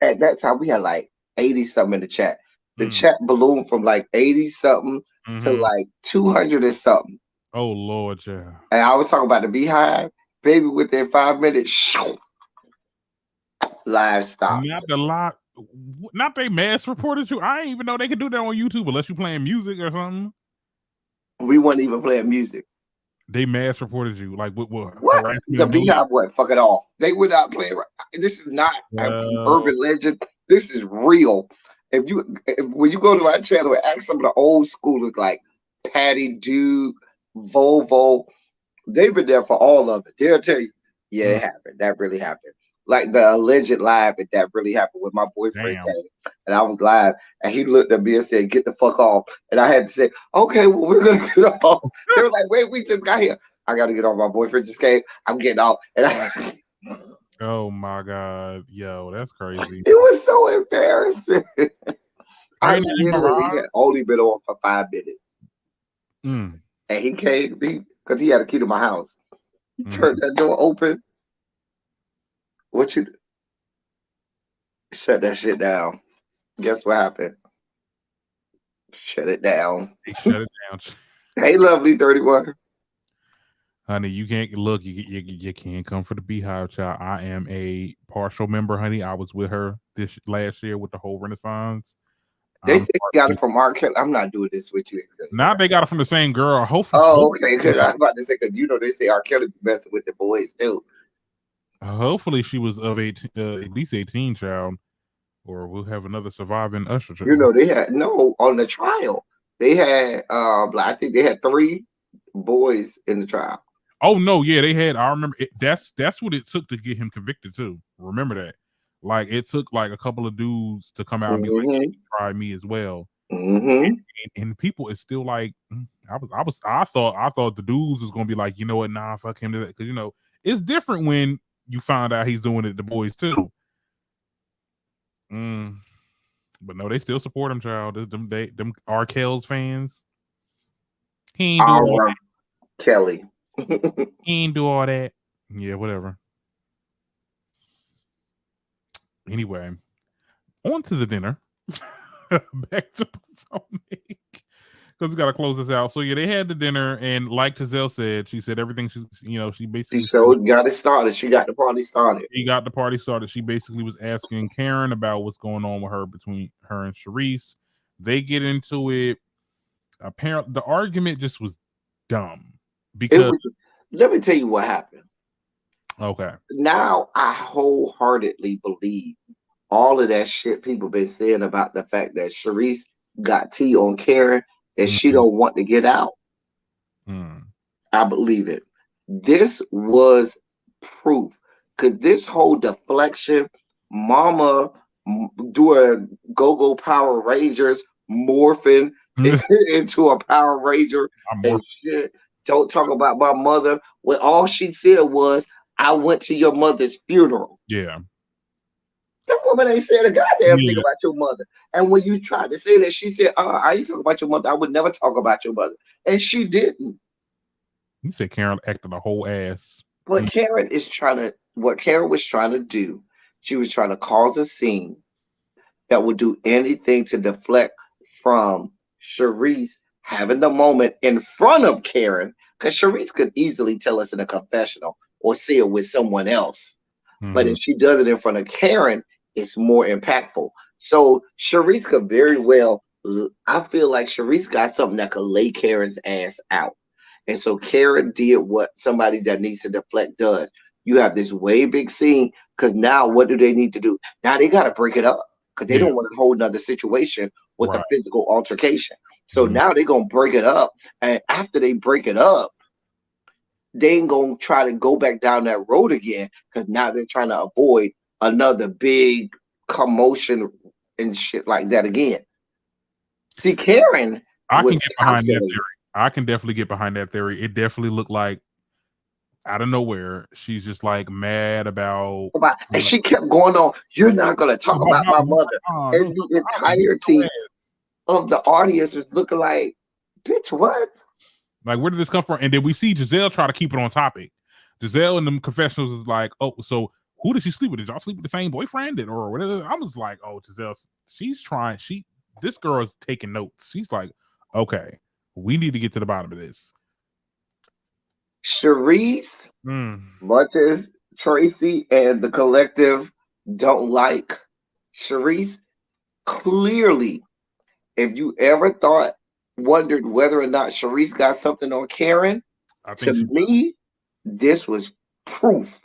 at that time we had like 80 something in the chat. The Mm, chat ballooned from like 80 something to hmm. like 200 and something. Oh Lord, yeah. And I was talking about the beehive, baby. Within 5 minutes, live stopped. Not the lot. Not they mass reported you. I ain't even know they could do that on YouTube unless you playing music or something. We weren't even playing music. They mass reported you like what What? harassment The of belief. beehive went fuck it off. They would not play. This is not an Well, urban legend. This is real. When you go to my channel and ask some of the old schoolers like Patty Duke, Volvo, they've been there for all of it. They'll tell you, yeah, mm, it happened. That really happened. Like the alleged live that really happened when my boyfriend damn. came and I was live and he looked at me and said, "Get the fuck off." And I had to say, "Okay, well, we're gonna get off." They were like, "Wait, we just got here. I gotta get off. My boyfriend just came. I'm getting off." And Oh my god, yo, that's crazy. it was so embarrassing. I I ain't in my literally mind. had only been on for 5 minutes. Mm, And he came because he had a key to my house. He mhm. turned that door open. What you shut that shit down. Guess what happened? Shut it down. They shut it down. Hey, lovely 31. Honey, you can't look. You can't come for the Beehive child. I am a partial member, honey. I was with her this last year with the whole Renaissance. They I'm said you got partially. it from R. Kelly. I'm not doing this with you. Now they got it from the same girl. Hopefully, Oh, okay. Because I was about to say, because they say R. Kelly be messing with the boys too. hopefully she was of 18, at least 18, child, or we'll have another surviving Usher. They had no on the trial. They had I think they had 3 boys in the trial. Oh no, yeah, they had. I remember it, that's what it took to get him convicted too. Remember that? Like it took like a couple of dudes to come out and be like, Mm-hmm. "Yeah, you tried me as well." Mm-hmm. And people is still like, I thought the dudes was gonna be like, you know what, nah, fuck him, because it's different when you find out he's doing it to boys too. Mm, but no, they still support him, child. Them R. Kelly's fans. He ain't do all R. Kelly. he ain't do all that. Yeah, whatever. Anyway, on to the dinner. Back to Potomac. Because we got to close this out. So yeah, they had the dinner, and like Tazelle said, she said everything. She She basically said so got it started. She got the party started. he got the party started. She basically was asking Karen about what's going on with her between her and Sharice. They get into it. Apparently, the argument just was dumb It because was. Let me tell you what happened. okay, Now I wholeheartedly believe all of that shit people been saying about the fact that Sharice got tea on Karen that she mm-hmm, don't want to get out. mm, I believe it. This was proof. Cause this whole deflection, Mama doing go-go Power Rangers, morphing into a Power Ranger I'm more and shit. Don't talk about my mother. When all she said was, "I went to your mother's funeral." yeah, That woman ain't said a goddamn thing yeah. about your mother. And when you tried to say that, she said, I ain't talking about your mother. I would never talk about your mother. And she didn't. You said Karen acted a whole ass. But Mm, what Karen was trying to do, she was trying to cause a scene that would do anything to deflect from Sharice having the moment in front of Karen. Because Sharice could easily tell us in a confessional or say it with someone else. But mm-hmm, if she does it in front of Karen, it's more impactful. So Sharice could very well. I feel like Sharice got something that could lay Karen's ass out. And so Karen did what somebody that needs to deflect does. You have this way big scene because now what do they need to do? Now they got to break it up because they yeah, don't want to hold another situation with a right. physical altercation. So Mm-hmm, now they're going to break it up. And after they break it up, they ain't gonna try to go back down that road again because now they're trying to avoid another big commotion and shit like that again. See, Karen I can was get behind that calculated theory. I can definitely get behind that theory. It definitely looked like out of nowhere, she's just like mad about about, and like, she kept going on. You're not gonna talk about about my my mom. mother, and the I will beat your entirety ass. of the audience was looking like, bitch, what? Like, where did this come from? And then we see Giselle try to keep it on topic. Giselle in the confessionals is like, oh, so who did she sleep with? Did y'all sleep with the same boyfriend? Or whatever? I was like, oh, Giselle, she's trying. This girl is taking notes. She's like, okay, we need to get to the bottom of this. Charisse, much as Tracy and the collective don't like Charisse, clearly, if you ever wondered whether or not Charisse got something on Karen, I to think she. me, this was proof.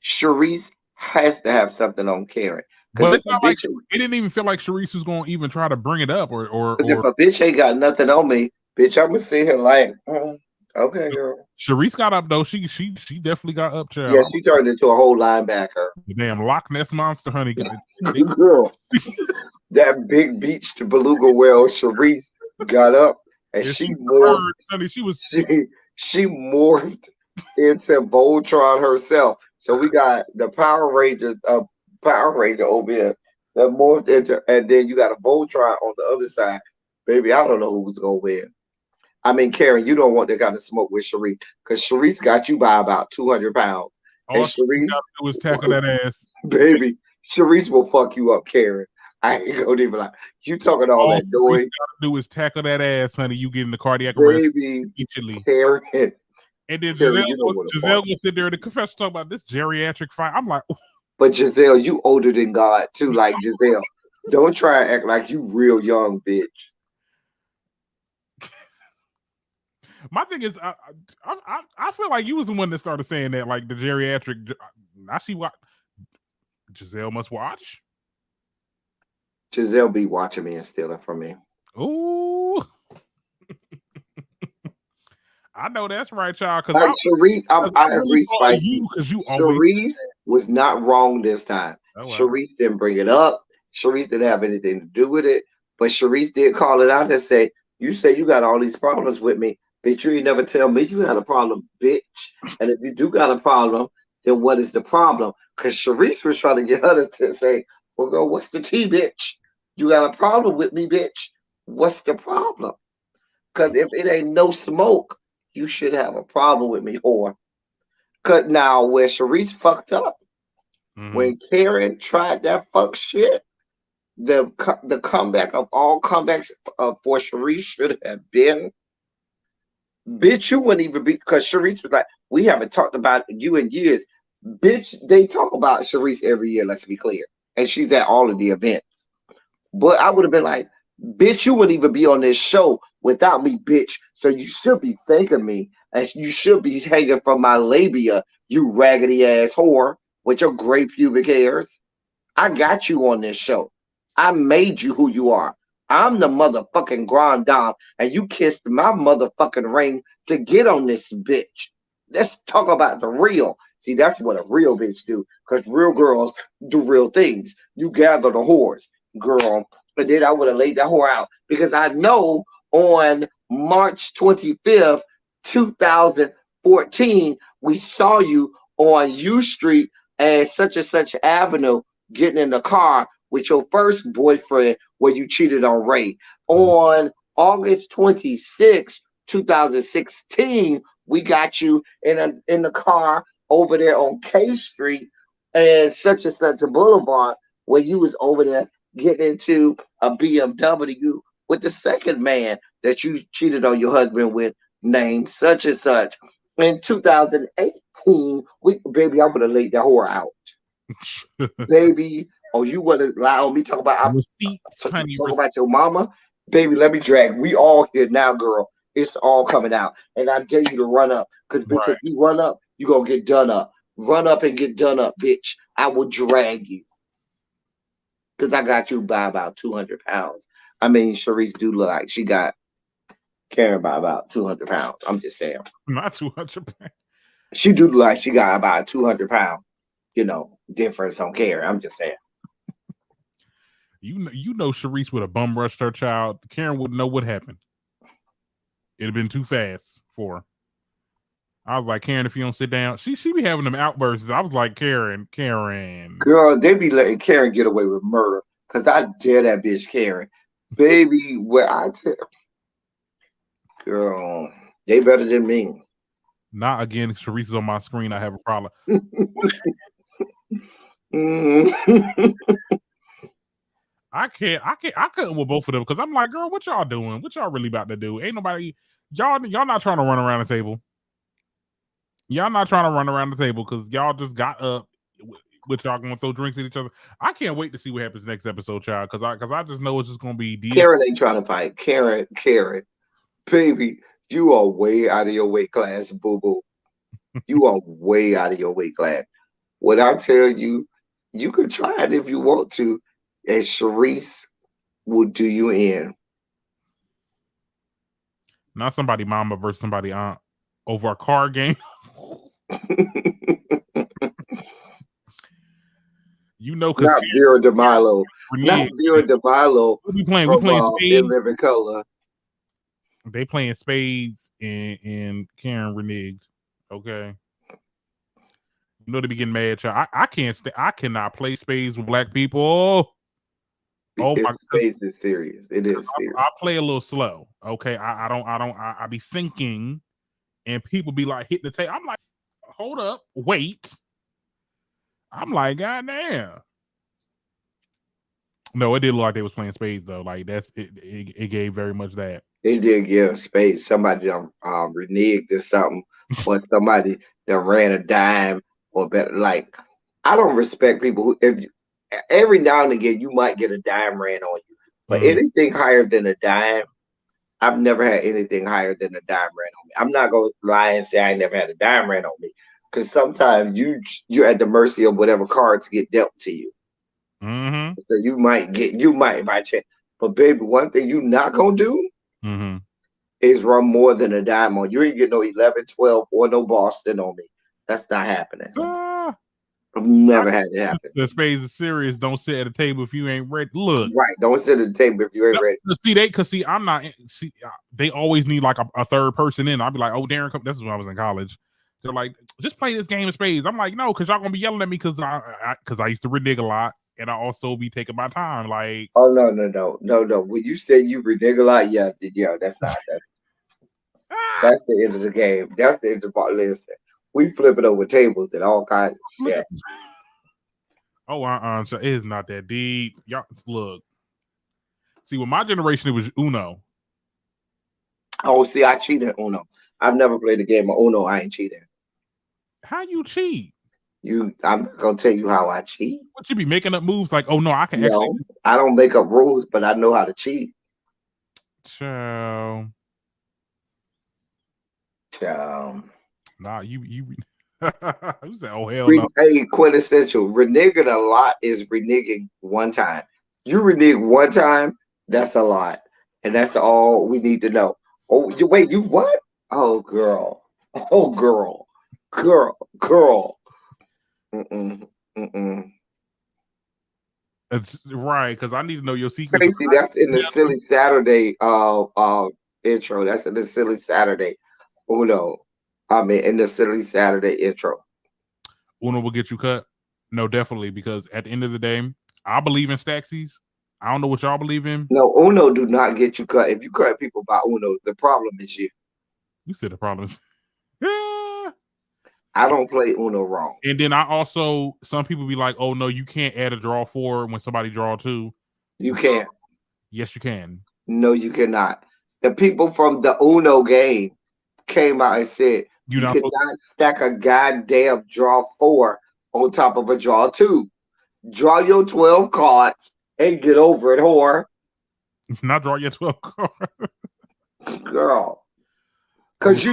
Charisse has to have something on Karen. Because But if it's a not like bitch, it didn't even feel like Charisse was going to even try to bring it up if or a bitch ain't got nothing on me, bitch, I'm gonna sit here like, okay, girl. Charisse got up though. She definitely got up, Yeah, child. she turned into a whole linebacker. The damn Loch Ness monster, honey. Girl, that big beach to beluga whale, Charisse got up and Yeah, she she morphed. bird, honey. She was She morphed into Voltron herself. So we got the Power Ranger over here that morphed into, and then you got a Voltron on the other side. Baby, I don't know who was gonna win. I mean, Karen, you don't want that kind of smoke with Sharice because Sharice got you by about 200 pounds. And all she Sharice, got to do is tackle that ass. baby, Sharice will fuck you up, Karen. I ain't gonna even lie. You talking all All that Charisse noise, got to do is tackle that ass, honey. You get in the cardiac arrest baby, easily. Karen. And then Karen, you know what a Giselle fuck. will sit there in the confession talk about this geriatric fight. I'm like, But Giselle, you older than God too. Like Giselle, don't try and act like you real young, bitch. my thing is, I feel like you was the one that started saying that, like the geriatric. Now she what? Giselle must watch. Giselle be watching me and stealing from me. Ooh. I know that's right, child. Because Like Sharice, I really agree, thought of you Spicy. because you always. Sharice was not wrong this time. Oh well. Sharice didn't bring it up. Sharice didn't have anything to do with it. But Sharice did call it out and say, you say you got all these problems with me, bitch. You ain't never tell me you had a problem, bitch. And if you do got a problem, then what is the problem? Because Sharice was trying to get her to say, well, girl, what's the tea, bitch? You got a problem with me, bitch. What's the problem? Because if it ain't no smoke, you should have a problem with me, whore. Cause now where Sharice fucked up, when Karen tried that fuck shit, the comeback of all comebacks for Sharice should have been, bitch, you wouldn't even be, because Sharice was like, we haven't talked about you in years. Bitch, they talk about Sharice every year, let's be clear. And she's at all of the events. But I would have been like, bitch, you wouldn't even be on this show without me, bitch. So you should be thanking me. And you should be hanging from my labia, you raggedy ass whore with your gray pubic hairs. I got you on this show. I made you who you are. I'm the motherfucking grand dame, and you kissed my motherfucking ring to get on this bitch. Let's talk about the real. See, that's what a real bitch do, because real girls do real things. You gather the whores, girl. And then I would have laid that whore out because I know on March 25th, 2014, we saw you on U Street and such avenue getting in the car with your first boyfriend where you cheated on Ray. On August 26th, 2016, we got you in the car over there on K Street and such a boulevard where you was over there getting into a BMW with the second man that you cheated on your husband with named such and such. In 2018, baby, I'm gonna lay that whore out. Baby, oh, you want to lie on me? Receipts, honey. Talk about your mama, baby. Let me drag. We all here now, girl. It's all coming out, and I dare you to run up, cause bitch, Right. if you run up, you gonna get done up. Run up and get done up, bitch. I will drag you, cause I got you by about 200 pounds. I mean, Sharice do look like she got Karen by about 200 pounds. I'm just saying. Not 200 pounds. She do look like she got about 200 pound, difference on Karen. I'm just saying. You know, Sharice would have bum rushed her child. Karen wouldn't know what happened. It'd have been too fast for her. I was like, Karen, if you don't sit down, she be having them outbursts. I was like, Karen. Girl, they be letting Karen get away with murder. Cause I dare that bitch Karen. Baby, where I tell girl, they better than me. Not again. Sharice is on my screen. I have a problem. I couldn't with both of them because I'm like, girl, what y'all doing? What y'all really about to do? Ain't nobody, y'all not trying to run around the table. Y'all not trying to run around the table because y'all just got up with y'all going to throw drinks at each other. I can't wait to see what happens next episode, child, because I just know it's just going to be Karen ain't trying to fight. Karen, baby, you are way out of your weight class, boo boo. You are way out of your weight class. What I tell you, you could try it if you want to, and Sharice will do you in. Not somebody mama versus somebody aunt over a card game. You know, because not Vera DeMilo. Not Vera DeMilo. We playing spades. Living Color. They playing spades and Karen reneged. Okay. You know they be getting mad, child. I cannot play spades with black people. Oh my god. Spades is serious. It is serious. I play a little slow. Okay. I be thinking and people be like hitting the table. I'm like, hold up, wait. I'm like, God damn. No, it did look like they was playing spades though. Like that's it gave very much that. They did give spades. Somebody reneged or something, or somebody that ran a dime or better. Like, I don't respect people who every now and again you might get a dime ran on you, but anything higher than a dime, I've never had anything higher than a dime ran on me. I'm not gonna lie and say I never had a dime ran on me, because sometimes you're at the mercy of whatever cards get dealt to you. Mm-hmm. So you might by chance. But baby, one thing you not gonna do is run more than a dime on you. You ain't get no 11, 12, or no Boston on me. That's not happening. I've never had it happen. The spades is serious. Don't sit at a table if you ain't ready. Look, right. Don't sit at the table if you ain't ready. See, I'm not. See, they always need like a third person in. I'll be like, oh, Darren, come. This is when I was in college. They're like, just play this game of spades. I'm like, no, because y'all gonna be yelling at me because I used to renege a lot, and I also be taking my time. Like, oh no. When you say you renege a lot, yeah, that's not that. That's the end of the game. That's the end of the listen. We flipping over tables and all kinds of shit. Oh, so it's not that deep. Y'all look. See, with my generation, it was Uno. Oh, see, I cheated Uno. I've never played a game of Uno. I ain't cheating. How you cheat? I'm gonna tell you how I cheat. What you be making up moves like? Oh no, I can actually. I don't make up rules, but I know how to cheat. Ciao. Nah, you said, oh hell no. Hey, quintessential. Reneging a lot is reneging one time. You renege one time, that's a lot. And that's all we need to know. Oh, wait, you what? Oh, girl. Oh, girl. It's right, because I need to know your secrets. Crazy, that's in the Silly Saturday intro. That's in the Silly Saturday. Uno. I mean, in the Silly Saturday intro. Uno will get you cut? No, definitely, because at the end of the day, I believe in Staxies. I don't know what y'all believe in. No, Uno do not get you cut. If you cut people by Uno, the problem is you. You said the problem is. I don't play Uno wrong. And then some people be like, oh no, you can't add a draw 4 when somebody draw 2. You can't. Yes, you can. No, you cannot. The people from the Uno game came out and said you cannot stack a goddamn draw 4 on top of a draw 2. Draw your 12 cards and get over it, whore. Not draw your 12 cards. Girl. Because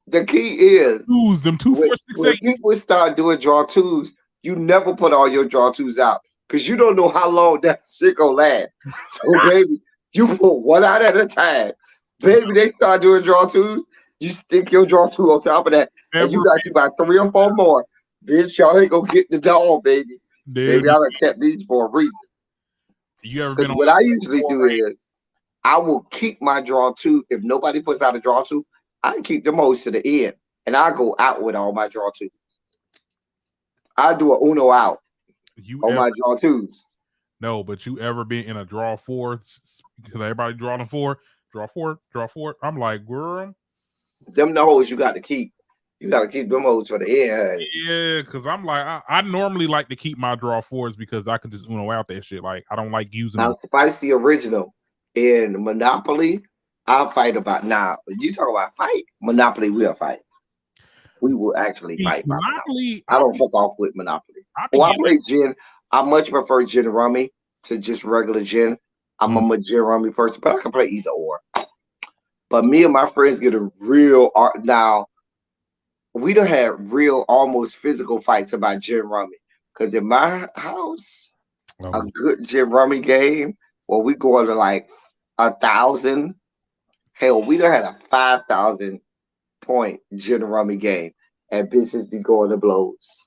the key is use them 2, 4, 6, 8. When people start doing draw 2s, you never put all your draw 2s out because you don't know how long that shit gonna last. So baby, you put one out at a time. Baby, they start doing draw 2s. You stick your draw two on top of that, and you Ever got you about 3 or 4 more. Bitch, y'all ain't gonna get the dog, baby. dude, Baby, I done kept these for a reason. you ever been Because on what I usually four do is I will keep my draw two. If nobody puts out a draw two, I keep the most to the end. And I go out with all my draw two. I do a Uno out you on ever my draw twos. no, but you ever been in a draw four because everybody drawing draw four. I'm like, girl, Them the hoes you got to keep. You got to keep them hoes for the end. Hey. yeah, because I'm like, I normally like to keep my draw fours because I can just Uno out that shit. Like, I don't like using them. Now, Spicy Original in Monopoly, I'll fight about now. You talk about fight, Monopoly will fight. We will actually fight by Monopoly. Monopoly, I don't fuck off with Monopoly. I be Oh, I getting play gin. I much prefer gin rummy to just regular gin. I'm mm, a gin rummy person, but I can play either or. But me and my friends get a real art now. We don't have real, almost physical fights about gin rummy. Because in my house, a oh, good gin rummy game where we go to like 1,000. Hell, we done had a 5,000 point gin rummy game, and bitches be going to blows.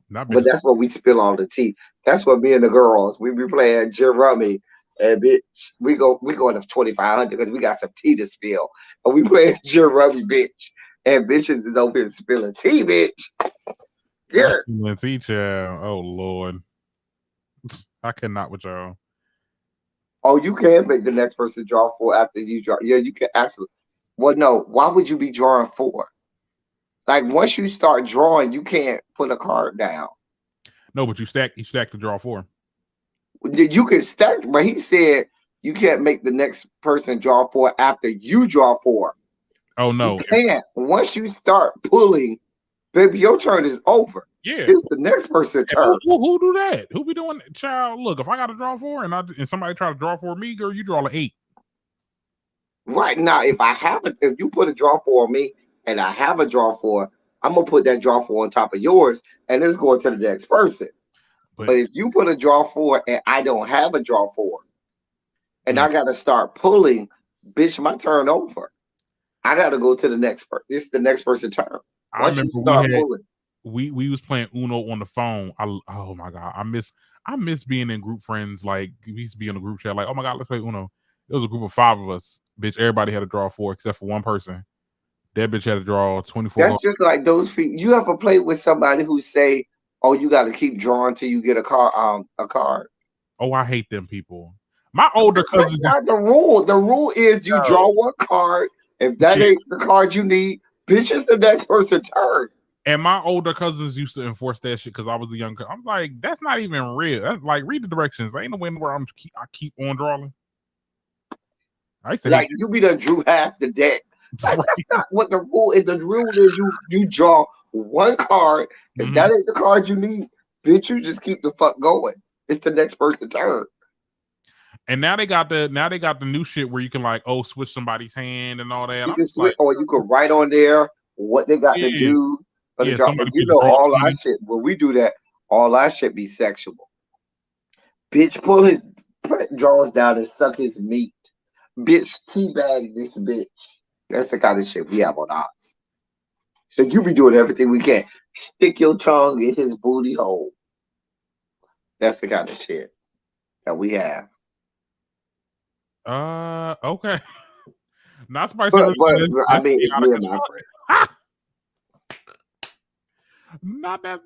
not But bitch. that's what we spill all the tea. That's what me and the girls we be playing gin rummy, and bitch, we going to 2,500 because we got some tea to spill, and we playing gin rummy, bitch, and bitches is over here spilling tea, bitch. Not Yeah. even tea, child. Oh Lord, I cannot with y'all. Oh, you can make the next person draw four after you draw. Yeah, you can absolutely. Well, no. Why would you be drawing four? Like once you start drawing, you can't put a card down. No, but you stack the draw four. You can stack, but he said you can't make the next person draw four after you draw four. Oh You no, can't. Once you start pulling, baby, your turn is over. yeah. It's the next person's turn. Who do that? Who be doing that? Child, look, if I got to draw four and somebody try to draw for me, girl, you draw like 8. Right now, if you put a draw four on me and I have a draw four, I'm gonna put that draw four on top of yours, and it's going to the next person. But But if you put a draw four and I don't have a draw four, and mm, I gotta start pulling, bitch, my turn over. I gotta go to the next person. It's the next person's turn. I Once you remember start pulling, we was playing Uno on the phone. Oh my god, I miss being in group friends. Like we used to be in a group chat. Like, oh my god, let's play Uno. It was a group of 5 of us. Bitch, everybody had to draw 4 except for one person. That bitch had to draw 24. that's just like those people. You ever play with somebody who say, "Oh, you got to keep drawing till you get a card." Oh, I hate them people. My older That's cousins used not the rule. The rule is you to draw one card. If you that can't. ain't the card you need, bitch, it's the next person's turn. And my older cousins used to enforce that shit because I was a young. I'm like, that's not even real. That's like read the directions. Ain't no way where I keep on drawing. I used to hate Like you be done drew half the deck. that. Like that's not what the rule is. The rule is you draw one card. If Mhm. that ain't the card you need, bitch, you just keep the fuck going. It's the next person's turn. And now they got the new shit where you can like switch somebody's hand and all that. You I'm can just switch, like, or you can write on there what they got to yeah, do for the yeah. draw. And Somebody you put the know, draw all our 20. shit. When we do that, all our shit be sexual. Bitch, pull his drawers down and suck his meat. Bitch, teabag this bitch. That's the kind of shit we have on ours. So you be doing everything we can. Stick your tongue in his booty hole. That's the kind of shit that we have. Okay. Not spicy But original. I That's mean, it's chaotic me and as my fuck. friend. Not that.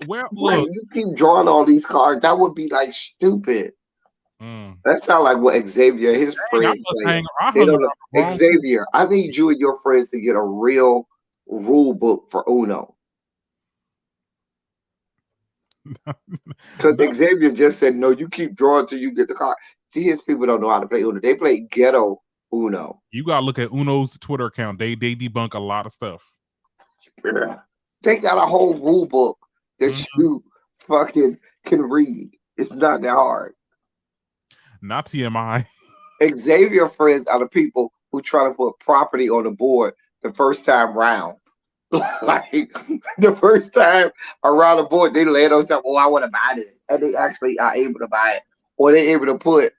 Well, Right, look. you keep drawing all these cards. That would be like stupid. Mm, That sounds like what Xavier, his dang, friends playing. I They hung don't around the know. wrong Xavier, I need you and your friends to get a real rule book for Uno. people. Because No, Xavier just said, no, you keep drawing till you get the card. These people don't know how to play Uno. They play ghetto Uno. you gotta look at Uno's Twitter account. They debunk a lot of stuff. Yeah. They got a whole rule book that Mhm. you fucking can read. It's not that hard. Not TMI. Xavier friends are the people who try to put property on the board the first time round. Like the first time around the board, they lay on something. Oh, I want to buy this, and they actually are able to buy it, or they're able to put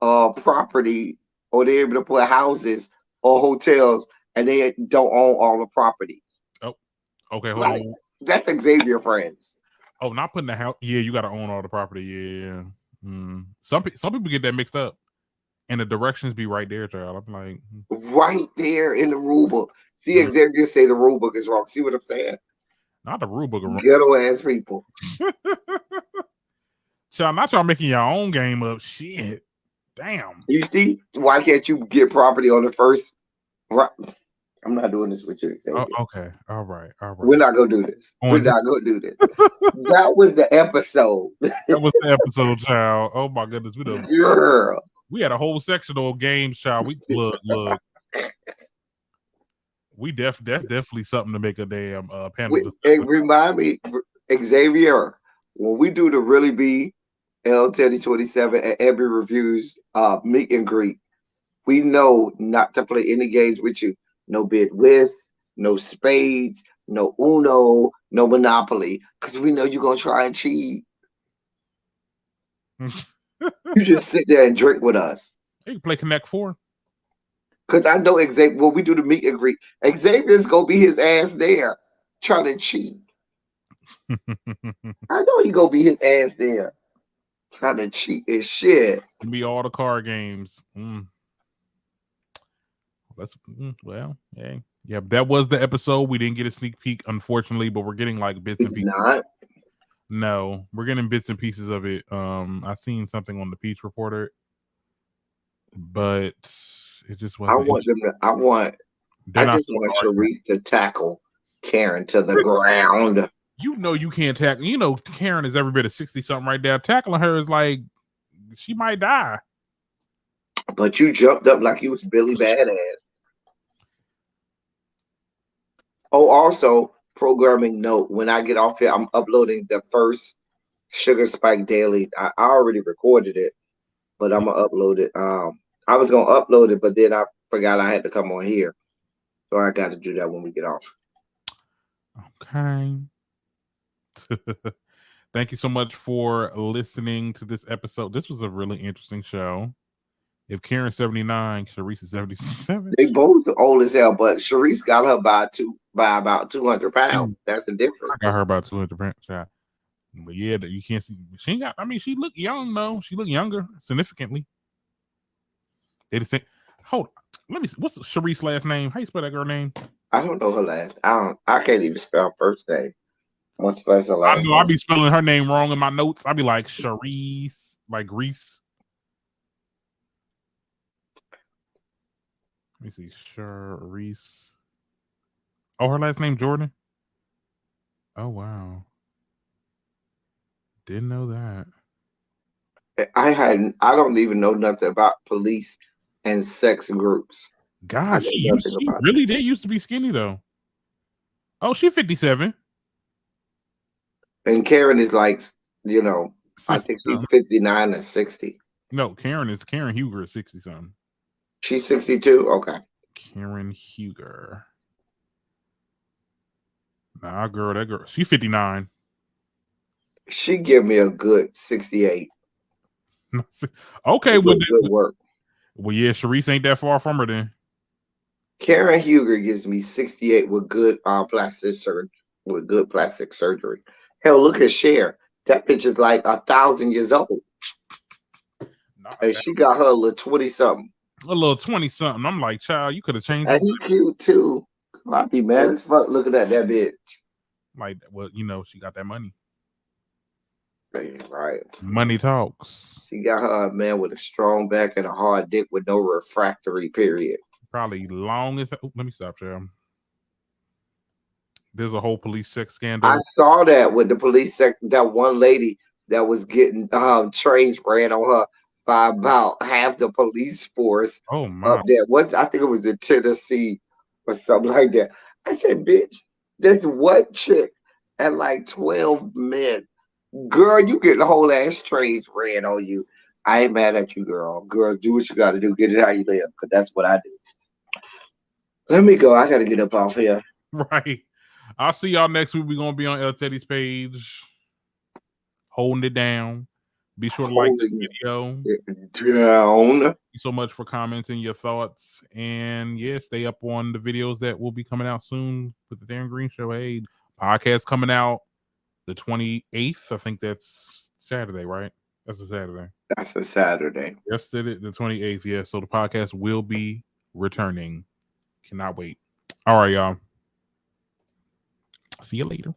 property, or they're able to put houses or hotels and they don't own all the property. Oh, okay, hold Like on. that's Xavier friends. Oh, not putting the house. Yeah, you got to own all the property. Yeah. Some people get that mixed up, and the directions be right there, child. I'm like, Right there in the rule book. See, mm, Xavier say the rule book is wrong. See what I'm saying? not the rule book. Ghetto ass people. Child, not y'all making your own game up. Shit. Damn. You see, why can't you get property on the first? Right. I'm not doing this with you, Oh, Xavier. okay. All right. All We're right. not gonna do this. We're On not gonna do this. That was the episode. that was the episode, child. Oh my goodness, Girl. we had a whole section on games, child. We look. That's definitely something to make a damn panel It discussion. remind me, Xavier, when we do the Really Be L Teddy 27 and every reviews meet and greet, we know not to play any games with you. No bid with, no spades, no Uno, no Monopoly, because we know you're gonna try and cheat. You just sit there and drink with us. You can play Connect Four. Because I know Xavier, when we do the meet and greet, Xavier's gonna be his ass there trying to cheat. I know he gonna be his ass there trying to cheat his shit. Be all the card games. Well, hey, yeah. That was the episode. We didn't get a sneak peek, unfortunately, but we're getting like bits and pieces. Not. No, we're getting bits and pieces of it. I seen something on the Peach Reporter, but it just I wasn't. want them to. They're I not just want showing the Sharif to tackle Karen to the ground. You know you can't tackle. You know Karen is every bit of 60 something right there. Tackling her is like she might die. But you jumped up like you was Billy Badass. Oh, also programming note: when I get off here, I'm uploading the first Sugar Spike Daily. I already recorded it, but I'm gonna upload it. I was gonna upload it, but then I forgot I had to come on here, so I got to do that when we get off. Okay. Thank you so much for listening to this episode. This was a really interesting show. If Karen's 79, Sharice is 77. They both old as hell, but Sharice got her by about 200 pounds. That's the difference. I got her about 200 pounds. But yeah, you can't see. She got. I mean, she looked young though. She looked younger significantly. They just say, hold on. Let me see. What's Sharice's last name? How you spell that girl name? I don't know her last. I can't even spell her first name. What's her last I know name? I be spelling her name wrong in my notes. I be like Sharice, like Grease. Let me see. Sharice. Oh, her last name Jordan. Oh wow. Didn't know that. I don't even know nothing about police and sex groups. Gosh, she really did used to be skinny though. Oh, she's 57. And Karen is like, I think she's 59 or 60. No, Karen Huger is 60 something. She's 62? Okay. Karen Huger. Nah, that girl. She's 59. She give me a good 68. Okay, well, good work. Well, yeah, Sharice ain't that far from her then. Karen Huger gives me 68 with good plastic surgery. Hell, look at Cher. That bitch is like 1,000 years old. And she got her a little 20 something. A little 20 something. I'm like, child, you could have changed. And he cute too. I'd be mad as fuck looking at that bitch. Like, well, she got that money. Right. Money talks. She got her a man with a strong back and a hard dick with no refractory period. Probably long as. Oh, let me stop, child. There's a whole police sex scandal. I saw that with the police that one lady that was getting trains ran on her by about half the police force. Oh my! Up there. Once I think it was in Tennessee or something like that. I said, "Bitch, there's one chick and like 12 men. Girl, you get the whole ass trains ran on you. I ain't mad at you, girl. Girl, do what you got to do. Get it how you live, because that's what I do. Let me go. I got to get up off here. Right. I'll see y'all next week. We're going to be on El Teddy's page, holding it down. Be sure to like this holding video. it down. Thank you so much for commenting your thoughts. And yeah, stay up on the videos that will be coming out soon with the Darren Green Show. Hey, podcast coming out the 28th. I think that's Saturday, right? That's a Saturday. That's a Saturday. Yesterday, the 28th. Yeah. So the podcast will be returning. Cannot wait. All right, y'all. See you later.